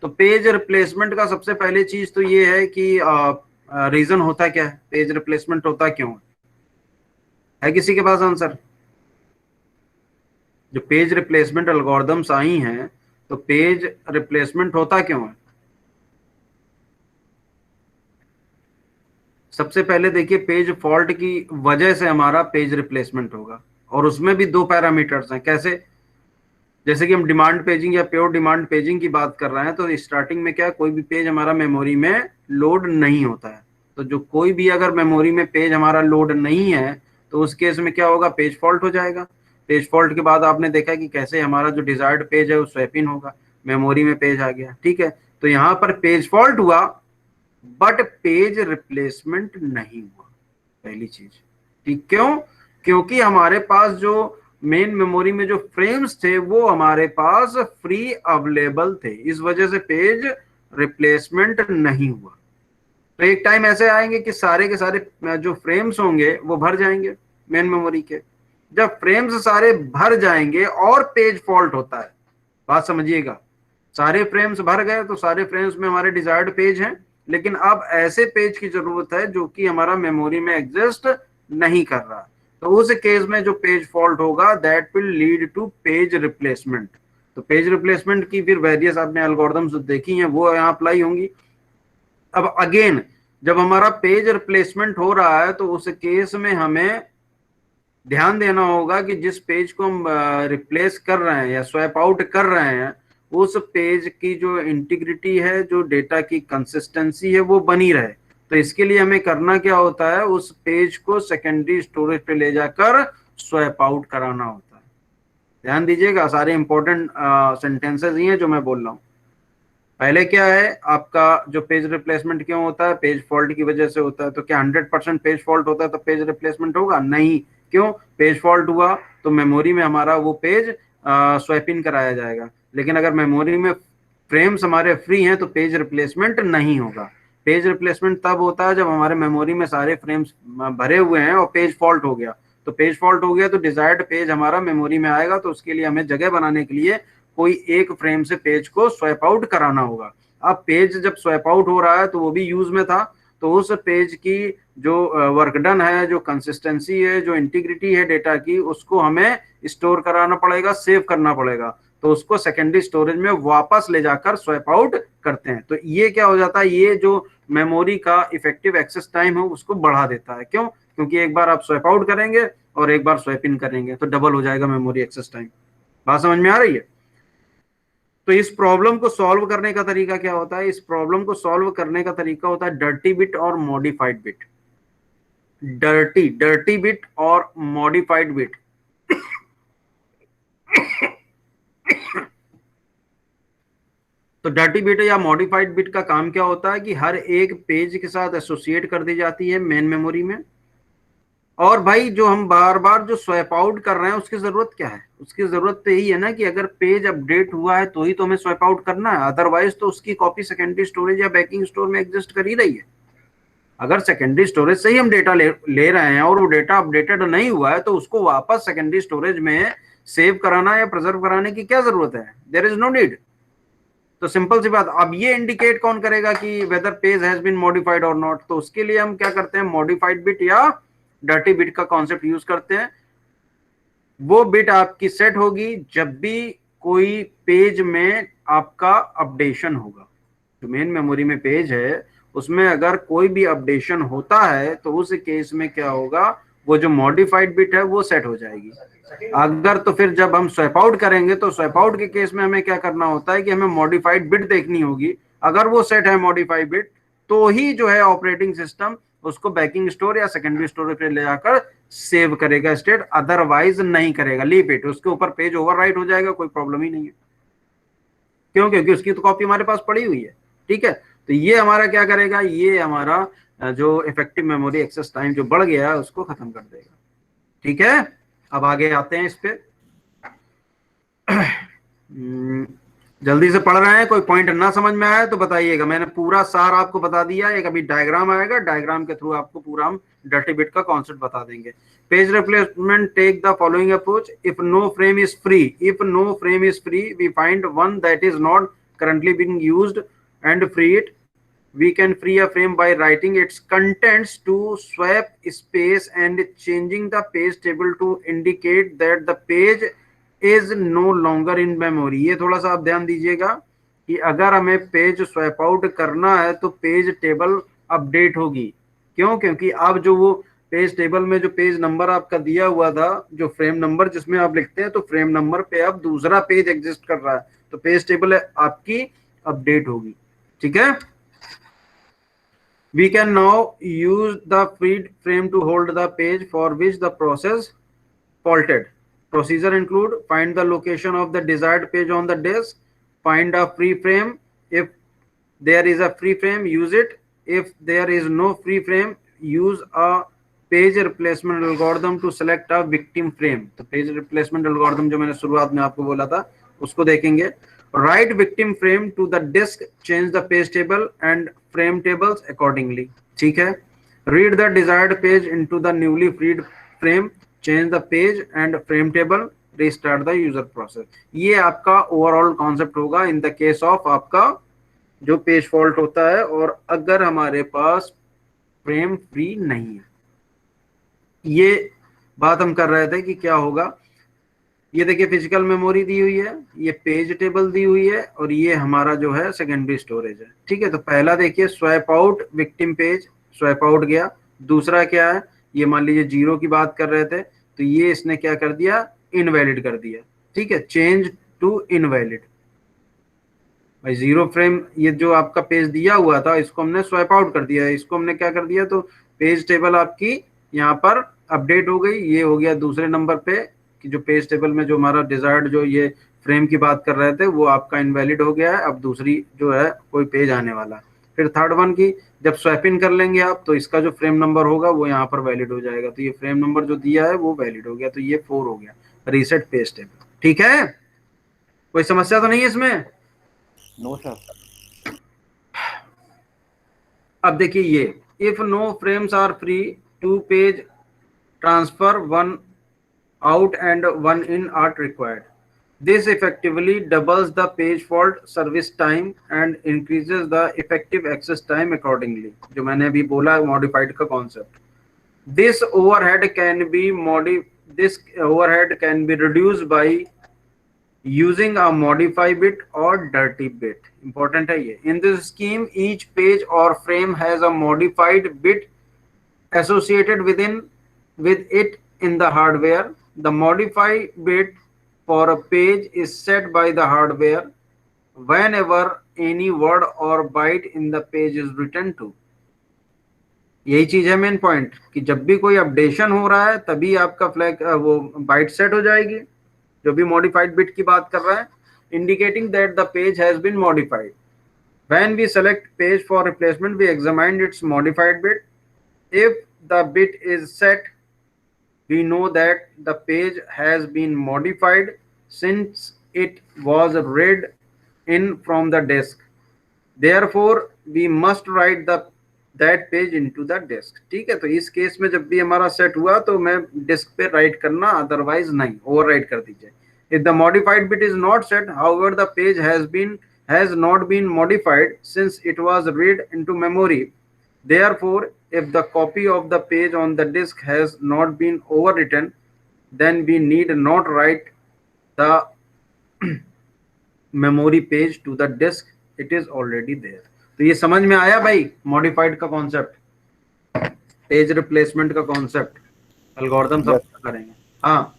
Speaker 1: तो पेज रिप्लेसमेंट का सबसे पहले चीज तो ये है कि रीजन होता क्या है, पेज रिप्लेसमेंट होता क्यों है किसी के पास आंसर? जो पेज रिप्लेसमेंट एल्गोरिथम्स आई हैं, तो पेज रिप्लेसमेंट होता क्यों है? सबसे पहले देखिए, पेज फॉल्ट की वजह से हमारा पेज रिप्लेसमेंट होगा, और उसमें भी दो पैरामीटर्स हैं। कैसे? जैसे कि हम डिमांड पेजिंग या प्योर डिमांड पेजिंग की बात कर रहे हैं, तो स्टार्टिंग में क्या, कोई भी पेज हमारा मेमोरी में लोड नहीं होता है। तो जो कोई भी अगर मेमोरी में पेज हमारा लोड नहीं है, तो उस केस में क्या होगा, पेज फॉल्ट हो जाएगा। पेज फॉल्ट के बाद आपने देखा कि कैसे हमारा जो डिजायर्ड पेज है वो स्वैप इन होगा, मेमोरी में पेज आ गया। ठीक है, तो यहाँ पर पेज फॉल्ट हुआ बट पेज रिप्लेसमेंट नहीं हुआ, पहली चीज। ठीक, क्यों? क्योंकि हमारे पास जो मेन मेमोरी में जो फ्रेम्स थे वो हमारे पास फ्री अवेलेबल थे, इस वजह से पेज रिप्लेसमेंट नहीं हुआ। तो एक टाइम ऐसे आएंगे कि सारे के सारे जो फ्रेम्स होंगे वो भर जाएंगे मेन मेमोरी के। जब फ्रेम्स सारे भर जाएंगे और पेज फॉल्ट होता है, बात समझिएगा, सारे फ्रेम्स भर गए तो सारे फ्रेम्स में हमारे डिजायर्ड पेज हैं, लेकिन अब ऐसे पेज की जरूरत है जो कि हमारा मेमोरी में एग्जिस्ट नहीं कर रहा। तो उस केस में जो पेज फॉल्ट होगा that will lead to page replacement. तो पेज रिप्लेसमेंट की फिर वेरियस आपने एल्गोरिथम्स देखी हैं, वो यहाँ अप्लाई होंगी। अब अगेन जब हमारा पेज रिप्लेसमेंट हो रहा है, तो उस केस में हमें ध्यान देना होगा कि जिस पेज को हम रिप्लेस कर रहे हैं या स्वैप आउट कर रहे हैं, उस पेज की जो इंटीग्रिटी है, जो डेटा की कंसिस्टेंसी है, वो बनी रहे। तो इसके लिए हमें करना क्या होता है, उस पेज को सेकेंडरी स्टोरेज पे ले जाकर स्वैप आउट कराना होता है। ध्यान दीजिएगा, सारे इंपॉर्टेंट सेंटेंसेस ही हैं जो मैं बोल रहा हूँ। पहले क्या है आपका, जो पेज रिप्लेसमेंट क्यों होता है, पेज फॉल्ट की वजह से होता है। तो क्या 100% पेज फॉल्ट होता है तो पेज रिप्लेसमेंट होगा? नहीं। क्यों? पेज फॉल्ट हुआ तो मेमोरी में हमारा वो पेज स्वैप इन कराया जाएगा, लेकिन अगर मेमोरी में फ्रेम्स हमारे फ्री हैं तो पेज रिप्लेसमेंट नहीं होगा। पेज रिप्लेसमेंट तब होता है जब हमारे मेमोरी में सारे फ्रेम्स भरे हुए हैं और पेज फॉल्ट हो गया। तो पेज फॉल्ट हो गया तो डिजायर्ड पेज हमारा मेमोरी में आएगा, तो उसके लिए हमें जगह बनाने के लिए कोई एक फ्रेम से पेज को स्वैप आउट कराना होगा। अब पेज जब स्वैप आउट हो रहा है तो वो भी यूज में था, तो उस पेज की जो वर्क डन है, जो कंसिस्टेंसी है, जो इंटीग्रिटी है डेटा की, उसको हमें स्टोर कराना पड़ेगा, सेव करना पड़ेगा। तो उसको सेकेंडरी स्टोरेज में वापस ले जाकर स्वैप आउट करते हैं। तो ये क्या हो जाता है, ये जो मेमोरी का इफेक्टिव एक्सेस टाइम है उसको बढ़ा देता है। क्यों? क्योंकि एक बार आप स्वैप आउट करेंगे और एक बार स्वैप इन करेंगे तो डबल हो जाएगा मेमोरी एक्सेस टाइम। बात समझ में आ रही है? तो इस प्रॉब्लम को सॉल्व करने का तरीका क्या होता है? इस प्रॉब्लम को सॉल्व करने का तरीका होता है डर्टी बिट और मॉडिफाइड बिट। डर्टी बिट और मॉडिफाइड बिट। तो डर्टी बिट या मॉडिफाइड बिट का काम क्या होता है कि हर एक पेज के साथ एसोसिएट कर दी जाती है मेन मेमोरी में। और भाई जो हम बार बार जो स्वैप आउट कर रहे हैं उसकी जरूरत क्या है? उसकी जरूरत तो यही है ना कि अगर पेज अपडेट हुआ है तो ही तो हमें स्वैप आउट करना है, अदरवाइज तो उसकी कॉपी सेकेंडरी स्टोरेज या बैकिंग स्टोर में एग्जिस्ट कर ही रही है। अगर सेकेंडरी स्टोरेज से ही हम डेटा ले रहे हैं और वो डेटा अपडेटेड नहीं हुआ है, तो उसको वापस सेकेंडरी स्टोरेज में सेव कराना या प्रिजर्व कराने की क्या जरूरत है? There is no need. तो सिंपल सी बात, अब ये इंडिकेट कौन करेगा कि whether page has been modified और नॉट? तो उसके लिए हम क्या करते हैं, मॉडिफाइड बिट या डर्टी बिट का कॉन्सेप्ट यूज करते हैं। वो बिट आपकी सेट होगी जब भी कोई पेज में आपका अपडेशन होगा। जो मेन मेमोरी में पेज है उसमें अगर कोई भी अपडेशन होता है तो उस केस में क्या होगा, वो जो मॉडिफाइड बिट है वो सेट हो जाएगी। अगर तो फिर जब हम स्वैप आउट करेंगे तो स्वैप आउट के केस में हमें क्या करना होता है कि हमें मॉडिफाइड बिट देखनी होगी। अगर वो सेट है मॉडिफाइड बिट, तो ही जो है ऑपरेटिंग सिस्टम उसको बैकिंग स्टोर या सेकेंडरी स्टोर पे ले जाकर सेव करेगा स्टेट, अदरवाइज नहीं करेगा। लीव इट, उसके ऊपर पेज ओवरराइट हो जाएगा, कोई प्रॉब्लम ही नहीं है। क्यों? क्योंकि उसकी तो कॉपी हमारे पास पड़ी हुई है, ठीक है। तो ये हमारा क्या करेगा, ये हमारा जो इफेक्टिव मेमोरी एक्सेस टाइम जो बढ़ गया है उसको खत्म कर देगा, ठीक है। अब आगे आते हैं इस पे। जल्दी से पढ़ रहे हैं, कोई पॉइंट ना समझ में आया तो बताइएगा, मैंने पूरा सार आपको बता दिया। एक अभी डायग्राम आएगा, डायग्राम के थ्रू आपको पूरा हम डर्टी बिट का कॉन्सेप्ट बता देंगे। Page replacement take the following approach. If no frame is free, if no frame is free, we find one that is not currently being used and free it. We can free a frame by writing its contents to swap space and changing the page table to indicate that the page is no longer in memory. ये थोड़ा सा आप ध्यान दीजिएगा कि अगर हमें पेज स्वैप आउट करना है तो पेज टेबल अपडेट होगी। क्यों? क्योंकि अब जो वो पेज टेबल में जो पेज नंबर आपका दिया हुआ था, जो फ्रेम नंबर जिसमें आप लिखते हैं, तो फ्रेम नंबर पे अब दूसरा पेज एग्जिस्ट कर रहा है, तो पेज टेबल आपकी अपडेट होगी, ठीक है। We can now use the freed frame to hold the page for which the process faulted. Procedure include find the location of the desired page on the disk, find a free frame. If there is a free frame, use it. If there is no free frame, use a page replacement algorithm to select a victim frame. तो पेज रिप्लेसमेंट एल्गोरिथम जो मैंने शुरुआत में आपको बोला था उसको देखेंगे। Write victim frame to the disk, change the page table and frame tables accordingly, ठीक है। Read the desired page into the newly freed frame, change the page and frame table, restart the user process. ये आपका ओवरऑल कॉन्सेप्ट होगा इन द केस ऑफ आपका जो पेज फॉल्ट होता है और अगर हमारे पास फ्रेम फ्री नहीं है। ये बात हम कर रहे थे कि क्या होगा। ये देखिए फिजिकल मेमोरी दी हुई है, ये पेज टेबल दी हुई है और ये हमारा जो है सेकेंडरी स्टोरेज है, ठीक है। तो पहला देखिए swap out victim page, swap out गया। दूसरा क्या है, ये मान लीजिए 0 की बात कर रहे थे तो ये इसने क्या कर दिया, इनवैलिड कर दिया, ठीक है। चेंज टू इनवैलिड, भाई 0 फ्रेम ये जो आपका पेज दिया हुआ था इसको हमने स्वैप आउट कर दिया, इसको हमने क्या कर दिया, तो पेज टेबल आपकी यहाँ पर अपडेट हो गई। ये हो गया दूसरे नंबर पे कि जो पेज टेबल में जो हमारा डिजायर्ड जो ये फ्रेम की बात कर रहे थे वो आपका इनवैलिड हो गया है, अब दूसरी जो है कोई पेज आने वाला है। फिर थर्ड वन की जब स्वैप इन कर लेंगे आप तो इसका जो फ्रेम नंबर होगा वो यहाँ पर वैलिड हो जाएगा, तो ये फ्रेम नंबर जो दिया है वो वैलिड हो गया, तो ये 4 हो गया रीसेट पेज टेबल, ठीक है। कोई समस्या तो नहीं है इसमें?
Speaker 2: No sir.
Speaker 1: अब देखिए ये if no frames are free, 2 page transfer, 1 out and 1 in are required. This effectively doubles the page fault service time and increases the effective access time accordingly. जो मैंने अभी बोला modified का concept. This overhead can be reduced by using a modify bit or dirty bit. Important है ये. In this scheme, each page or frame has a modified bit associated with it in the hardware. The modify bit for a page is set by the hardware whenever any word or byte in the page is written to. यही चीज है मेन पॉइंट कि जब भी कोई अपडेशन हो रहा है तभी आपका फ्लैग वो बाइट सेट हो जाएगी, जो भी मॉडिफाइड बिट की बात कर रहा है, indicating that the page has been modified. When we select page for replacement, we examine its modified bit. If the bit is set, we know that the page has been modified since it was read in from the disk. Therefore, we must write that page into the disk. ठीक है, तो इस केस में जब भी हमारा सेट हुआ तो मैं डिस्क पे राइट करना, अदरवाइज नहीं, ओवर राइट कर दीजिए। If the modified bit is not set, however, the page has not been modified since it was read into memory. Therefore, if the copy of the page on the disk has not been overwritten, then we need not write the memory page to the disk. It is already there. तो ये समझ में आया भाई मॉडिफाइड का कॉन्सेप्ट, पेज रिप्लेसमेंट का कॉन्सेप्ट, एल्गोरिथम सब करेंगे। हाँ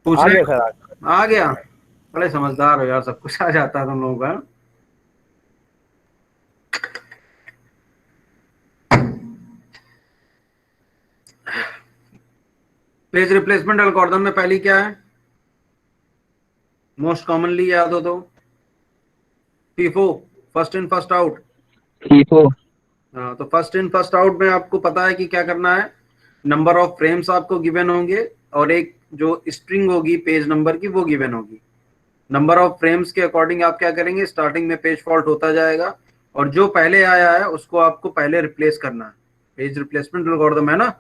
Speaker 1: पूछ
Speaker 2: आ
Speaker 1: रहे
Speaker 2: गया सर,
Speaker 1: आ गया। बड़े समझदार हो यार, सब कुछ आ जाता है तुम लोगों का। पेज रिप्लेसमेंट एल्गोरिथम में पहली क्या है, मोस्ट कॉमनली याद हो तो FIFO, first in first out.
Speaker 2: FIFO.
Speaker 1: हाँ, तो फर्स्ट इन फर्स्ट आउट में आपको पता है कि क्या करना है, नंबर ऑफ फ्रेम्स आपको गिवन होंगे और एक जो स्ट्रिंग होगी पेज नंबर की वो गिवन होगी। नंबर ऑफ फ्रेम्स के अकॉर्डिंग आप क्या करेंगे, स्टार्टिंग में पेज फॉल्ट होता जाएगा और जो पहले आया है उसको आपको पहले रिप्लेस करना है। पेज रिप्लेसमेंट एल्गोरिथम है ना,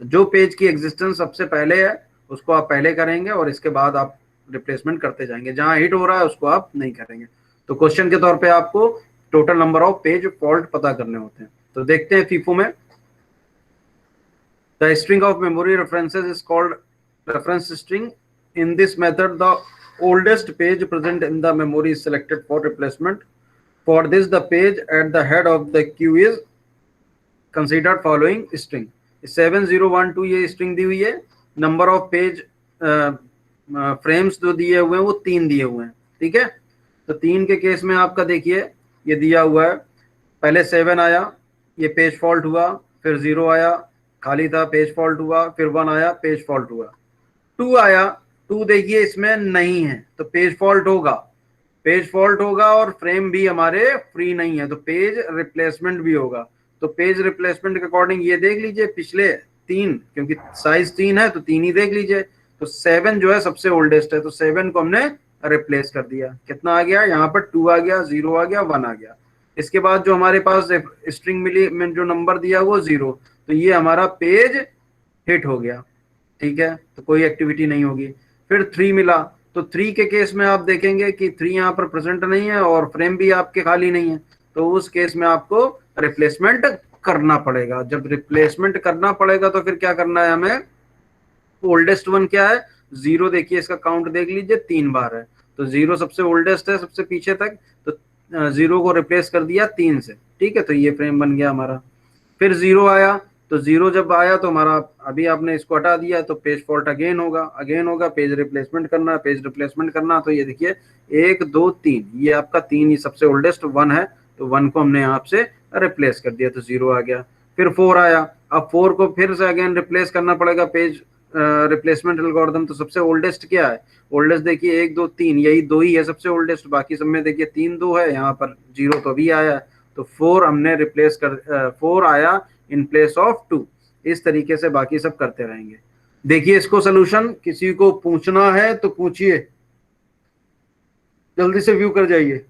Speaker 1: जो पेज की एग्जिस्टेंस सबसे पहले है उसको आप पहले करेंगे और इसके बाद आप रिप्लेसमेंट करते जाएंगे, जहां हिट हो रहा है उसको आप नहीं करेंगे। तो क्वेश्चन के तौर पे आपको total number of page fault पता करने होते हैं। तो देखते हैं फीफो में, the string of memory references is called reference string. In this method the oldest page present in the memory is selected for replacement. For this, the page at the head of the queue is considered following string. 7012 ये स्ट्रिंग दी हुई है, नंबर ऑफ पेज फ्रेम्स जो दिए हुए हैं वो 3 दिए हुए हैं, ठीक है। तो 3 के केस में आपका देखिए ये दिया हुआ है, पहले 7 आया, ये पेज फॉल्ट हुआ, फिर 0 आया, खाली था, पेज फॉल्ट हुआ, फिर 1 आया, पेज फॉल्ट हुआ, 2 आया, 2 देखिए इसमें नहीं है तो पेज फॉल्ट होगा, पेज फॉल्ट होगा और फ्रेम भी हमारे फ्री नहीं है तो पेज रिप्लेसमेंट भी होगा। तो पेज रिप्लेसमेंट के अकॉर्डिंग ये देख लीजिए पिछले 3, क्योंकि साइज 3 है तो 3 ही देख लीजिए। तो 7 जो है सबसे ओल्डेस्ट है तो 7 को हमने रिप्लेस कर दिया, कितना आ गया यहाँ पर 2 आ गया, 0 आ गया, 1 आ गया। इसके बाद जो हमारे पास स्ट्रिंग मिली में जो नंबर दिया वो 0, तो ये हमारा पेज हिट हो गया, ठीक है, तो कोई एक्टिविटी नहीं होगी। फिर 3 मिला, तो 3 के केस में आप देखेंगे कि 3 यहाँ पर प्रेजेंट नहीं है और फ्रेम भी आपके खाली नहीं है, तो उस केस में आपको रिप्लेसमेंट करना पड़ेगा। जब रिप्लेसमेंट करना पड़ेगा तो फिर क्या करना है हमें, ओल्डेस्ट वन क्या है, 0, देखिए इसका काउंट देख लीजिए 3 बार है, तो 0 सबसे ओल्डेस्ट है सबसे पीछे तक, तो 0 को रिप्लेस कर दिया 3 से, ठीक है, तो ये फ्रेम बन गया हमारा। फिर 0 आया, तो 0 जब आया तो हमारा, अभी आपने इसको हटा दिया तो पेज फॉल्ट अगेन होगा, अगेन होगा, पेज रिप्लेसमेंट करना, पेज रिप्लेसमेंट करना, तो ये देखिए 1 2 3, ये आपका 3 ही सबसे ओल्डेस्ट 1 है, तो 1 को हमने यहाँ से रिप्लेस कर दिया तो 0 आ गया। फिर 4 आया, अब 4 को फिर से अगेन रिप्लेस करना पड़ेगा, पेज रिप्लेसमेंट एल्गोरिथम। तो सबसे ओल्डेस्ट क्या है, ओल्डेस्ट देखिए 1 2 3, यही 2 ही है सबसे ओल्डेस्ट, बाकी सब में देखिए 3 2 है, यहाँ पर 0 तो अभी आया है, तो 4 हमने रिप्लेस कर 4 आया इन प्लेस ऑफ 2। इस तरीके से बाकी सब करते रहेंगे। देखिए इसको सोल्यूशन, किसी को पूछना है तो पूछिए, जल्दी से व्यू कर जाइए।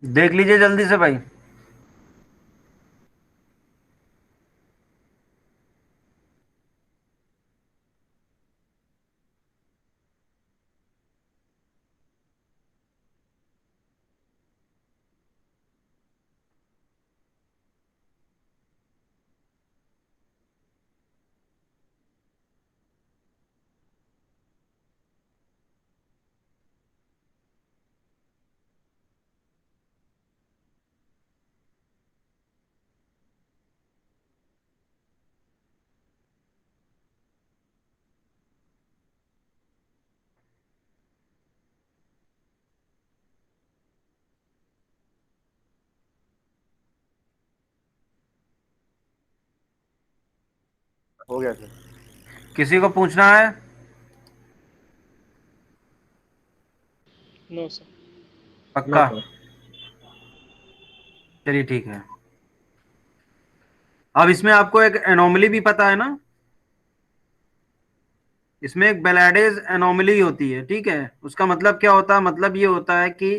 Speaker 1: देख लीजिए जल्दी से भाई। हो गया सर, किसी को पूछना है?
Speaker 3: No sir.
Speaker 2: नो
Speaker 1: पक्का?
Speaker 2: सर।
Speaker 1: चलिए ठीक है। अब इसमें आपको एक एनोमली भी पता है ना, इसमें एक बेलाडेज एनोमली होती है, ठीक है। उसका मतलब क्या होता है, मतलब ये होता है कि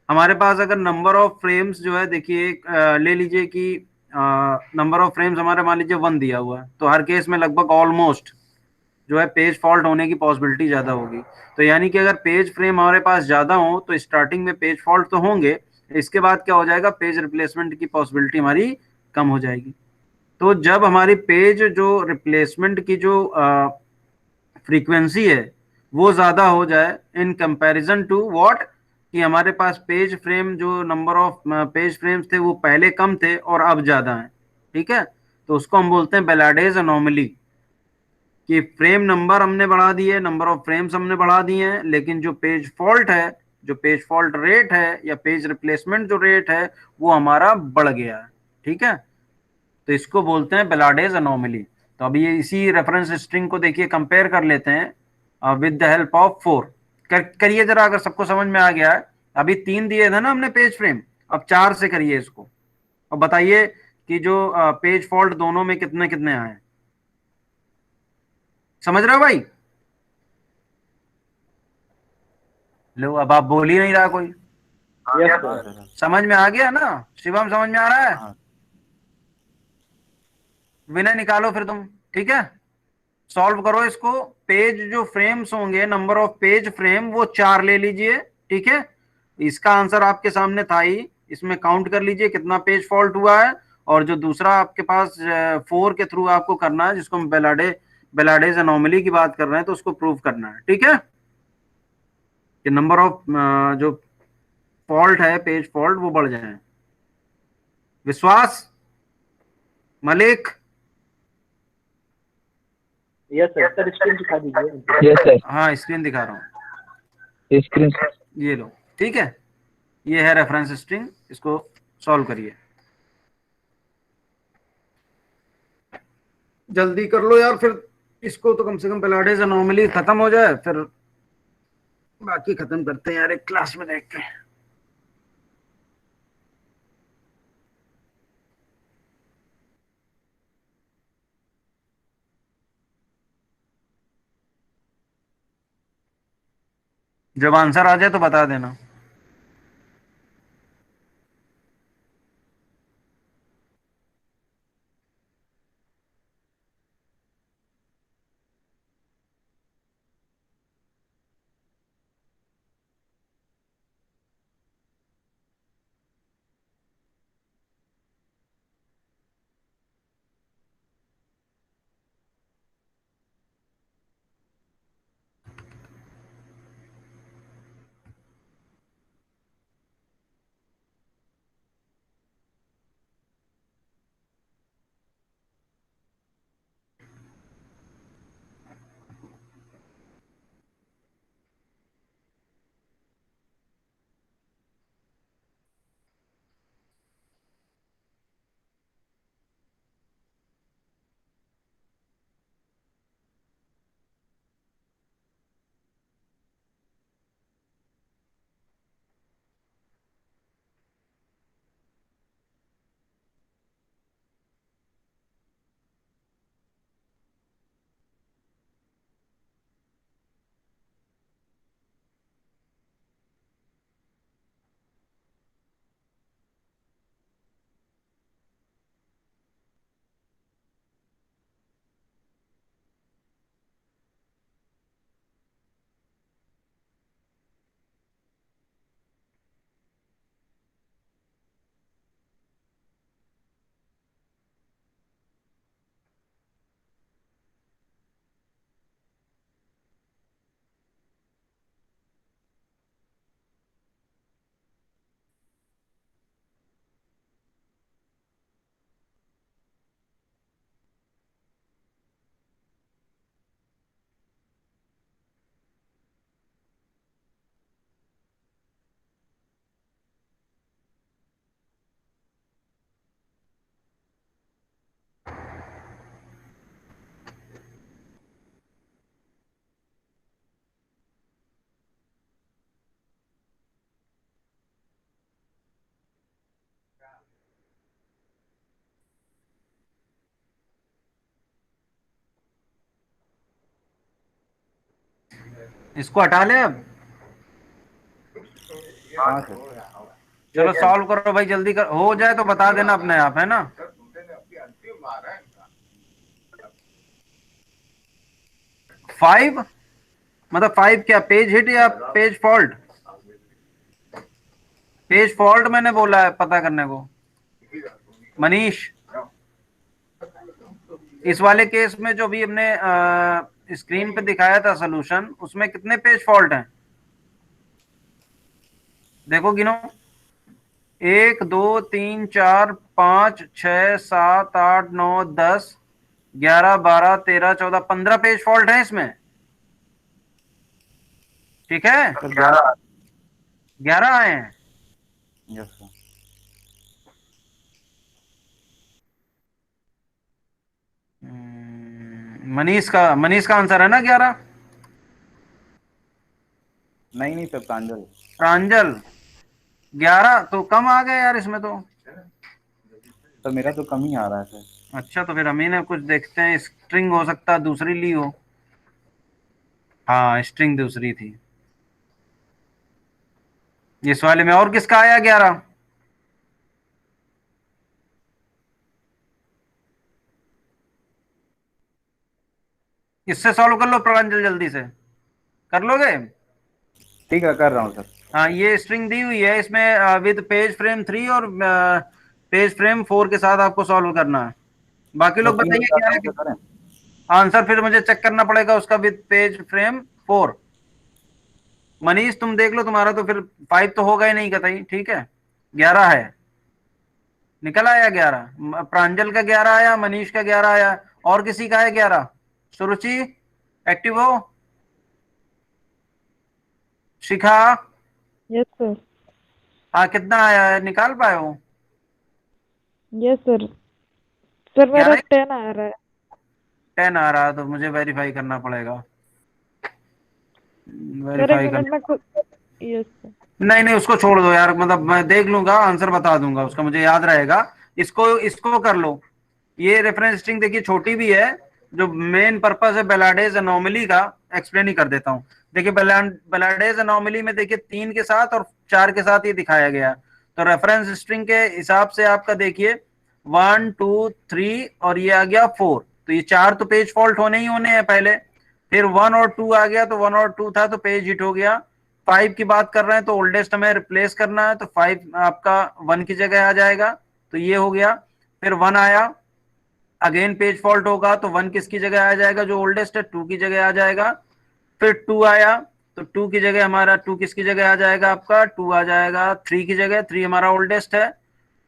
Speaker 1: हमारे पास अगर नंबर ऑफ फ्रेम्स जो है, देखिए ले लीजिए कि नंबर ऑफ फ्रेम्स हमारे मान लीजिए 1 दिया हुआ है, तो हर केस में लगभग ऑलमोस्ट जो है पेज फॉल्ट होने की पॉसिबिलिटी ज्यादा होगी। तो यानी कि अगर पेज फ्रेम हमारे पास ज्यादा हो तो स्टार्टिंग में पेज फॉल्ट तो होंगे, इसके बाद क्या हो जाएगा, पेज रिप्लेसमेंट की पॉसिबिलिटी हमारी कम हो जाएगी। तो जब हमारी पेज जो रिप्लेसमेंट की जो फ्रीक्वेंसी है वो ज्यादा हो जाए इन कंपैरिजन टू व्हाट, कि हमारे पास पेज फ्रेम, जो नंबर ऑफ पेज फ्रेम्स थे वो पहले कम थे और अब ज्यादा हैं। ठीक है, तो उसको हम बोलते हैं बेलाडेज अनोमली, कि फ्रेम नंबर हमने बढ़ा दिए, नंबर ऑफ फ्रेम्स हमने बढ़ा दिए हैं, लेकिन जो पेज फॉल्ट है, जो पेज फॉल्ट रेट है या पेज रिप्लेसमेंट जो रेट है वो हमारा बढ़ गया है। ठीक है, तो इसको बोलते हैं बेलाडेज अनोमली। तो अभी ये इसी रेफरेंस स्ट्रिंग को देखिए, कंपेयर कर लेते हैं with the help of four. करिए जरा, अगर सबको समझ में आ गया है। अभी 3 दिए थे ना हमने पेज फ्रेम, अब 4 से करिए इसको, और बताइए कि जो पेज फॉल्ट दोनों में कितने कितने आए। समझ रहे हो भाई? लो, अब आप बोल ही नहीं रहा कोई।
Speaker 2: यस
Speaker 3: हाँ
Speaker 2: सर।
Speaker 3: सर।
Speaker 1: समझ में आ गया ना? शिवम समझ में आ रहा है?
Speaker 3: हाँ
Speaker 1: विनय निकालो फिर तुम। ठीक है, सॉल्व करो इसको। पेज जो फ्रेम्स होंगे, नंबर ऑफ पेज फ्रेम, वो 4 ले लीजिए। ठीक है, इसका आंसर आपके सामने था ही, इसमें काउंट कर लीजिए कितना पेज फॉल्ट हुआ है। और जो दूसरा आपके पास 4 के थ्रू आपको करना है, जिसको हम बेलाडेज अनोमली की बात कर रहे हैं, तो उसको प्रूव करना है। ठीक है, कि नंबर ऑफ जो फॉल्ट है, पेज फॉल्ट, वो बढ़ जाए। विश्वास, Malik.
Speaker 2: Yes sir. Sir screen दिखा दीजिए। Yes sir.
Speaker 1: हाँ, स्क्रीन दिखा रहा हूँ,
Speaker 2: स्क्रीन।
Speaker 1: ये लो। ठीक है, ये है रेफरेंस स्ट्रिंग, इसको सॉल्व करिए। जल्दी कर लो यार, फिर इसको तो कम से कम बेलाडेज अनोमली खत्म हो जाए, फिर बाकी खत्म करते हैं यार एक क्लास में देख के। जब आंसर आ जाए तो बता देना। इसको हटा ले अब।
Speaker 3: हाँ सर।
Speaker 1: चलो सॉल्व करो भाई, जल्दी कर, हो जाए तो बता देना अपने आप, है ना? 5, मतलब 5 क्या, पेज हिट या पेज फॉल्ट? पेज फॉल्ट मैंने बोला है पता करने को, मनीष। इस वाले केस में जो भी हमने स्क्रीन पे दिखाया था सोल्यूशन, उसमें कितने पेज फॉल्ट हैं देखो गिनो। 1 2 3 4 5 6 7 8 9 10 11 12 13 14 15 पेज फॉल्ट है इसमें, ठीक है।
Speaker 3: सर 11।
Speaker 1: 11 आए हैं।
Speaker 3: Yes sir.
Speaker 1: मनीष का आंसर है ना 11?
Speaker 3: नहीं नहीं सर, प्रांजल।
Speaker 1: प्रांजल 11 तो कम आ गए यार इसमें तो।
Speaker 3: सर मेरा तो कम ही आ रहा है सर।
Speaker 1: अच्छा तो फिर हम ही ना कुछ देखते हैं, स्ट्रिंग हो सकता है दूसरी ली हो। हाँ स्ट्रिंग दूसरी थी इस वाले में। और किसका आया 11? इससे सॉल्व कर लो प्रांजल, जल्दी से कर लोगे?
Speaker 3: ठीक है, कर रहा हूँ सर।
Speaker 1: हाँ ये स्ट्रिंग दी हुई है इसमें विद पेज फ्रेम 3 और पेज फ्रेम 4 के साथ आपको सॉल्व करना है। बाकी लोग
Speaker 3: बस 3
Speaker 1: बताइए
Speaker 3: के
Speaker 1: क्या
Speaker 3: साथ
Speaker 1: है
Speaker 3: आंसर करें।
Speaker 1: आंसर, फिर मुझे चेक करना पड़ेगा उसका विद पेज फ्रेम 4। मनीष तुम देख लो, तुम्हारा तो फिर 5 तो होगा ही नहीं कतई, ठीक है। 11 है, निकल आया 11। प्रांजल का 11 आया, मनीष का 11 आया। और किसी का है 11? सुरुचि एक्टिव हो? शिखा?
Speaker 4: Yes sir.
Speaker 1: हाँ कितना आया है, निकाल पाए हो?
Speaker 4: Yes sir. सर मेरा
Speaker 1: 11
Speaker 4: 10 आ रहा है।
Speaker 1: 10 आ रहा है तो मुझे वेरीफाई करना पड़ेगा।
Speaker 4: सर एक
Speaker 1: वेरीफाई
Speaker 4: मिनट
Speaker 1: करना,
Speaker 4: में खुद। Yes sir.
Speaker 1: नहीं नहीं उसको छोड़ दो यार, मतलब मैं देख लूंगा, आंसर बता दूंगा उसका, मुझे याद रहेगा। इसको इसको कर लो। ये रेफरेंस स्ट्रिंग देखिए छोटी भी है। जो मेन पर्पस है बेलाडेज एनोमली का, एक्सप्लेन ही कर देता हूँ। देखिए बेलाडेज एनोमली में देखिए 3 के साथ और 4 के साथ ये दिखाया गया। तो रेफरेंस स्ट्रिंग के हिसाब से आपका देखिए 1 2 3 और ये आ गया 4, तो ये 4 तो पेज फॉल्ट होने ही होने हैं पहले। फिर 1 और 2 आ गया, तो 1 और 2 था तो पेज हिट हो गया। 5 की बात कर रहे हैं तो ओल्डेस्ट हमें रिप्लेस करना है, तो 5 आपका 1 की जगह आ जाएगा, तो ये हो गया। फिर 1 आया, अगेन पेज फॉल्ट होगा तो 1 किसकी जगह आ जाएगा, जो ओल्डेस्ट है 2 की जगह आ जाएगा। फिर 2 आया तो 2 की जगह हमारा 2 किसकी जगह आ जाएगा, आपका 2 आ जाएगा 3 की जगह, 3 हमारा ओल्डेस्ट है।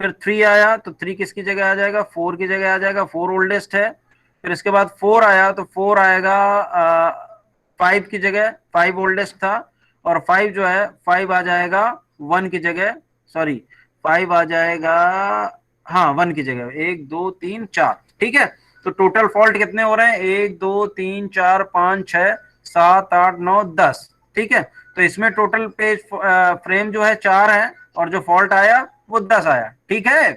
Speaker 1: फिर 3 आया तो 3 किसकी जगह आ जाएगा, 4 की जगह आ जाएगा, 4 ओल्डेस्ट है। फिर इसके बाद 4 आया तो 4 आएगा 5 की जगह, 5 ओल्डेस्ट था। और 5 जो है 5 आ जाएगा 1 की जगह, सॉरी 5 आ जाएगा, हाँ 1 की जगह, 1 2 3 4, ठीक है। तो टोटल फॉल्ट कितने हो रहे हैं, 1 2 3 4 5 6 7 8 9 10, ठीक है। तो इसमें टोटल पेज फ्रेम जो है 4 है और जो फॉल्ट आया वो 10 आया, ठीक है।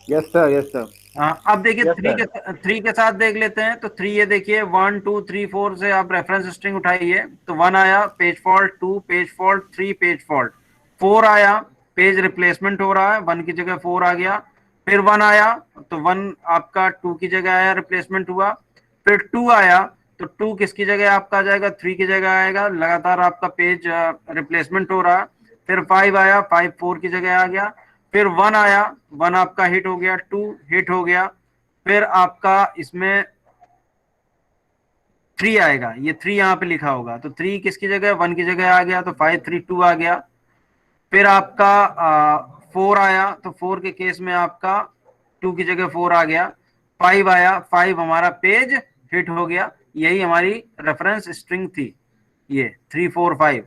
Speaker 3: Yes sir, yes sir.
Speaker 1: हाँ अब देखिए
Speaker 3: यस
Speaker 1: 3
Speaker 3: सर।
Speaker 1: के 3 के साथ देख लेते हैं। तो 3 ये देखिए 1 2 3 4 से आप रेफरेंस स्ट्रिंग उठाइए, तो 1 आया page fault, 2 page fault, 3 page fault, 4 आया पेज रिप्लेसमेंट हो रहा है, 1 की जगह 4 आ गया। फिर 1 आया तो 1 आपका 2 की जगह आया, रिप्लेसमेंट हुआ। फिर 2 आया तो 2 किसकी जगह आपका आ जाएगा, 3 की जगह आएगा, लगातार आपका पेज रिप्लेसमेंट हो रहा है। फिर 5 आया, 5 4 की जगह आ गया। फिर 1 आया, 1 आपका हिट हो गया, 2 हिट हो गया। फिर आपका इसमें 3 आएगा, ये 3 यहाँ पे लिखा होगा, तो 3 किसकी जगह, 1 की जगह आ गया, तो 5 3 2 आ गया। फिर आपका 4 आया तो 4 के केस में आपका 2 की जगह 4 आ गया। 5 आया, 5 हमारा पेज हिट हो गया। यही हमारी रेफरेंस स्ट्रिंग थी, ये 3 4 5।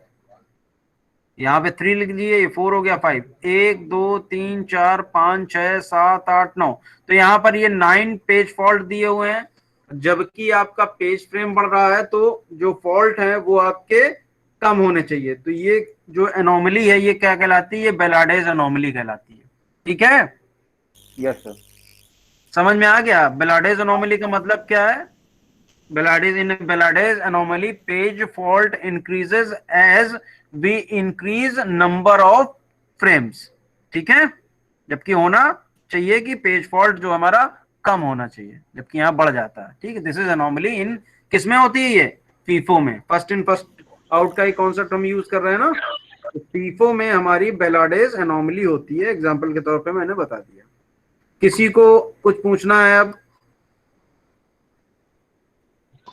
Speaker 1: यहाँ पे 3 लिख दिए, ये 4 हो गया, 5 1 2 3 4 5 6 7 8 9। तो यहाँ पर ये 9 पेज फॉल्ट दिए हुए हैं, जबकि आपका पेज फ्रेम बढ़ रहा है, तो जो फॉल्ट है वो आपके कम होने चाहिए। तो ये जो एनोमली है ये क्या कहलाती है, ये बेलाडेज एनोमली कहलाती है, ठीक है।
Speaker 3: Yes sir.
Speaker 1: समझ में आ गया बेलाडेज एनोमली का मतलब क्या है? Belades in Belades anomaly page fault increases as we increase number of frames, ठीक है। जबकि होना चाहिए कि पेज फॉल्ट जो हमारा कम होना चाहिए, जबकि यहाँ बढ़ जाता है, ठीक है। दिस इज एनोमली इन, किसमें होती है ये, फीफो में। फर्स्ट इन फर्स्ट आउट का ही कॉन्सेप्ट हम यूज कर रहे हैं ना, तो फीफो में हमारी बेलाडेज एनोमली होती है, एग्जाम्पल के तौर पे मैंने बता दिया। किसी को कुछ पूछना है अब?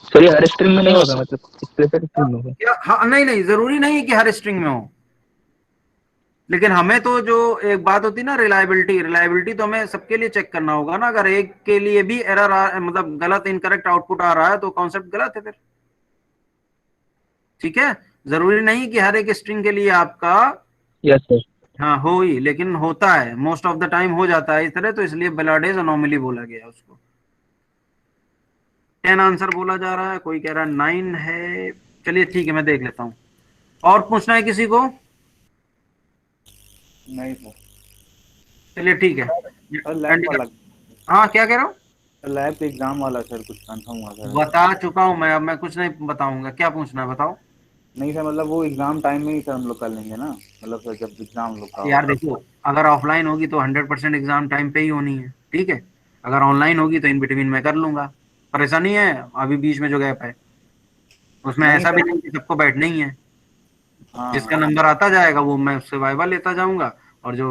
Speaker 2: सर ये हर स्ट्रिंग में नहीं होगा, मतलब स्पेसिफिक स्ट्रिंग में होगा?
Speaker 1: हाँ, नहीं नहीं, जरूरी नहीं है कि हर स्ट्रिंग में हो, लेकिन हमें तो जो एक बात होती है ना, रिलायबिलिटी, रिलायबिलिटी तो हमें सबके लिए चेक करना होगा ना। अगर एक के लिए भी एरर मतलब गलत इनकरेक्ट आउटपुट आ रहा है तो कॉन्सेप्ट गलत है फिर। ठीक है, जरूरी नहीं कि हर एक स्ट्रिंग के लिए आपका
Speaker 2: यस सर।
Speaker 1: हाँ हो ही, लेकिन होता है, मोस्ट ऑफ द टाइम हो जाता है इस तरह, तो इसलिए बलाडेज अनोमली बोला गया उसको। 10 आंसर बोला जा रहा है, कोई कह रहा है 9 है। चलिए ठीक है, मैं देख लेता हूँ। और पूछना है किसी को?
Speaker 3: नहीं सर।
Speaker 1: चलिए ठीक है।
Speaker 3: सर लैब वाला,
Speaker 1: हाँ, क्या कह रहा हूँ?
Speaker 3: लैब के एग्जाम वाला सर कुछ कंफर्म हुआ सर?
Speaker 1: बता चुका हूँ मैं, अब मैं कुछ नहीं बताऊंगा। क्या पूछना है बताओ।
Speaker 3: नहीं सर, मतलब वो एग्जाम टाइम में ही सर हम लोग कर लेंगे ना, मतलब सर जब एग्जाम हम लोग का
Speaker 1: यार
Speaker 3: होगा।
Speaker 1: देखो, अगर ऑफलाइन होगी तो 100% एग्जाम टाइम पे ही होनी है, ठीक है। अगर ऑनलाइन होगी तो इन बिटवीन मैं कर लूंगा, परेशानी है। अभी बीच में जो गैप है उसमें
Speaker 3: नहीं
Speaker 1: ऐसा भी
Speaker 3: सर।
Speaker 1: नहीं कि सबको बैठना ही है।
Speaker 3: हाँ
Speaker 1: जिसका
Speaker 3: हाँ।
Speaker 1: नंबर आता जाएगा वो मैं उससे वाइवा लेता जाऊंगा, और जो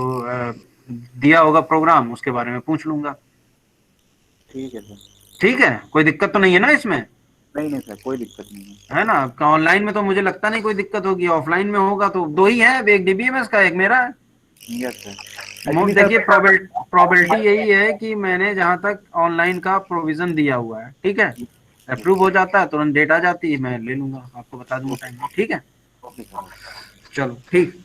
Speaker 1: दिया होगा प्रोग्राम उसके बारे में पूछ लूंगा।
Speaker 3: ठीक है सर।
Speaker 1: ठीक है, कोई दिक्कत तो नहीं है ना इसमें?
Speaker 3: नहीं नहीं सर, कोई दिक्कत नहीं है।
Speaker 1: है ना? ऑनलाइन में तो मुझे लगता नहीं कोई दिक्कत होगी, ऑफलाइन में होगा तो दो ही है, एक डीबीएमएस का, एक मेरा है।
Speaker 3: Yes sir. एक्चुअली
Speaker 1: देखिए,
Speaker 3: सर,
Speaker 1: प्रोबेबिलिटी यही है कि मैंने जहां तक ऑनलाइन का प्रोविजन दिया हुआ है, ठीक है, अप्रूव हो जाता है तुरंत डेट आ जाती है, मैं ले लूंगा, आपको बता दूंगा टाइम में। ठीक है,
Speaker 3: ओके सर।
Speaker 1: चलो ठीक।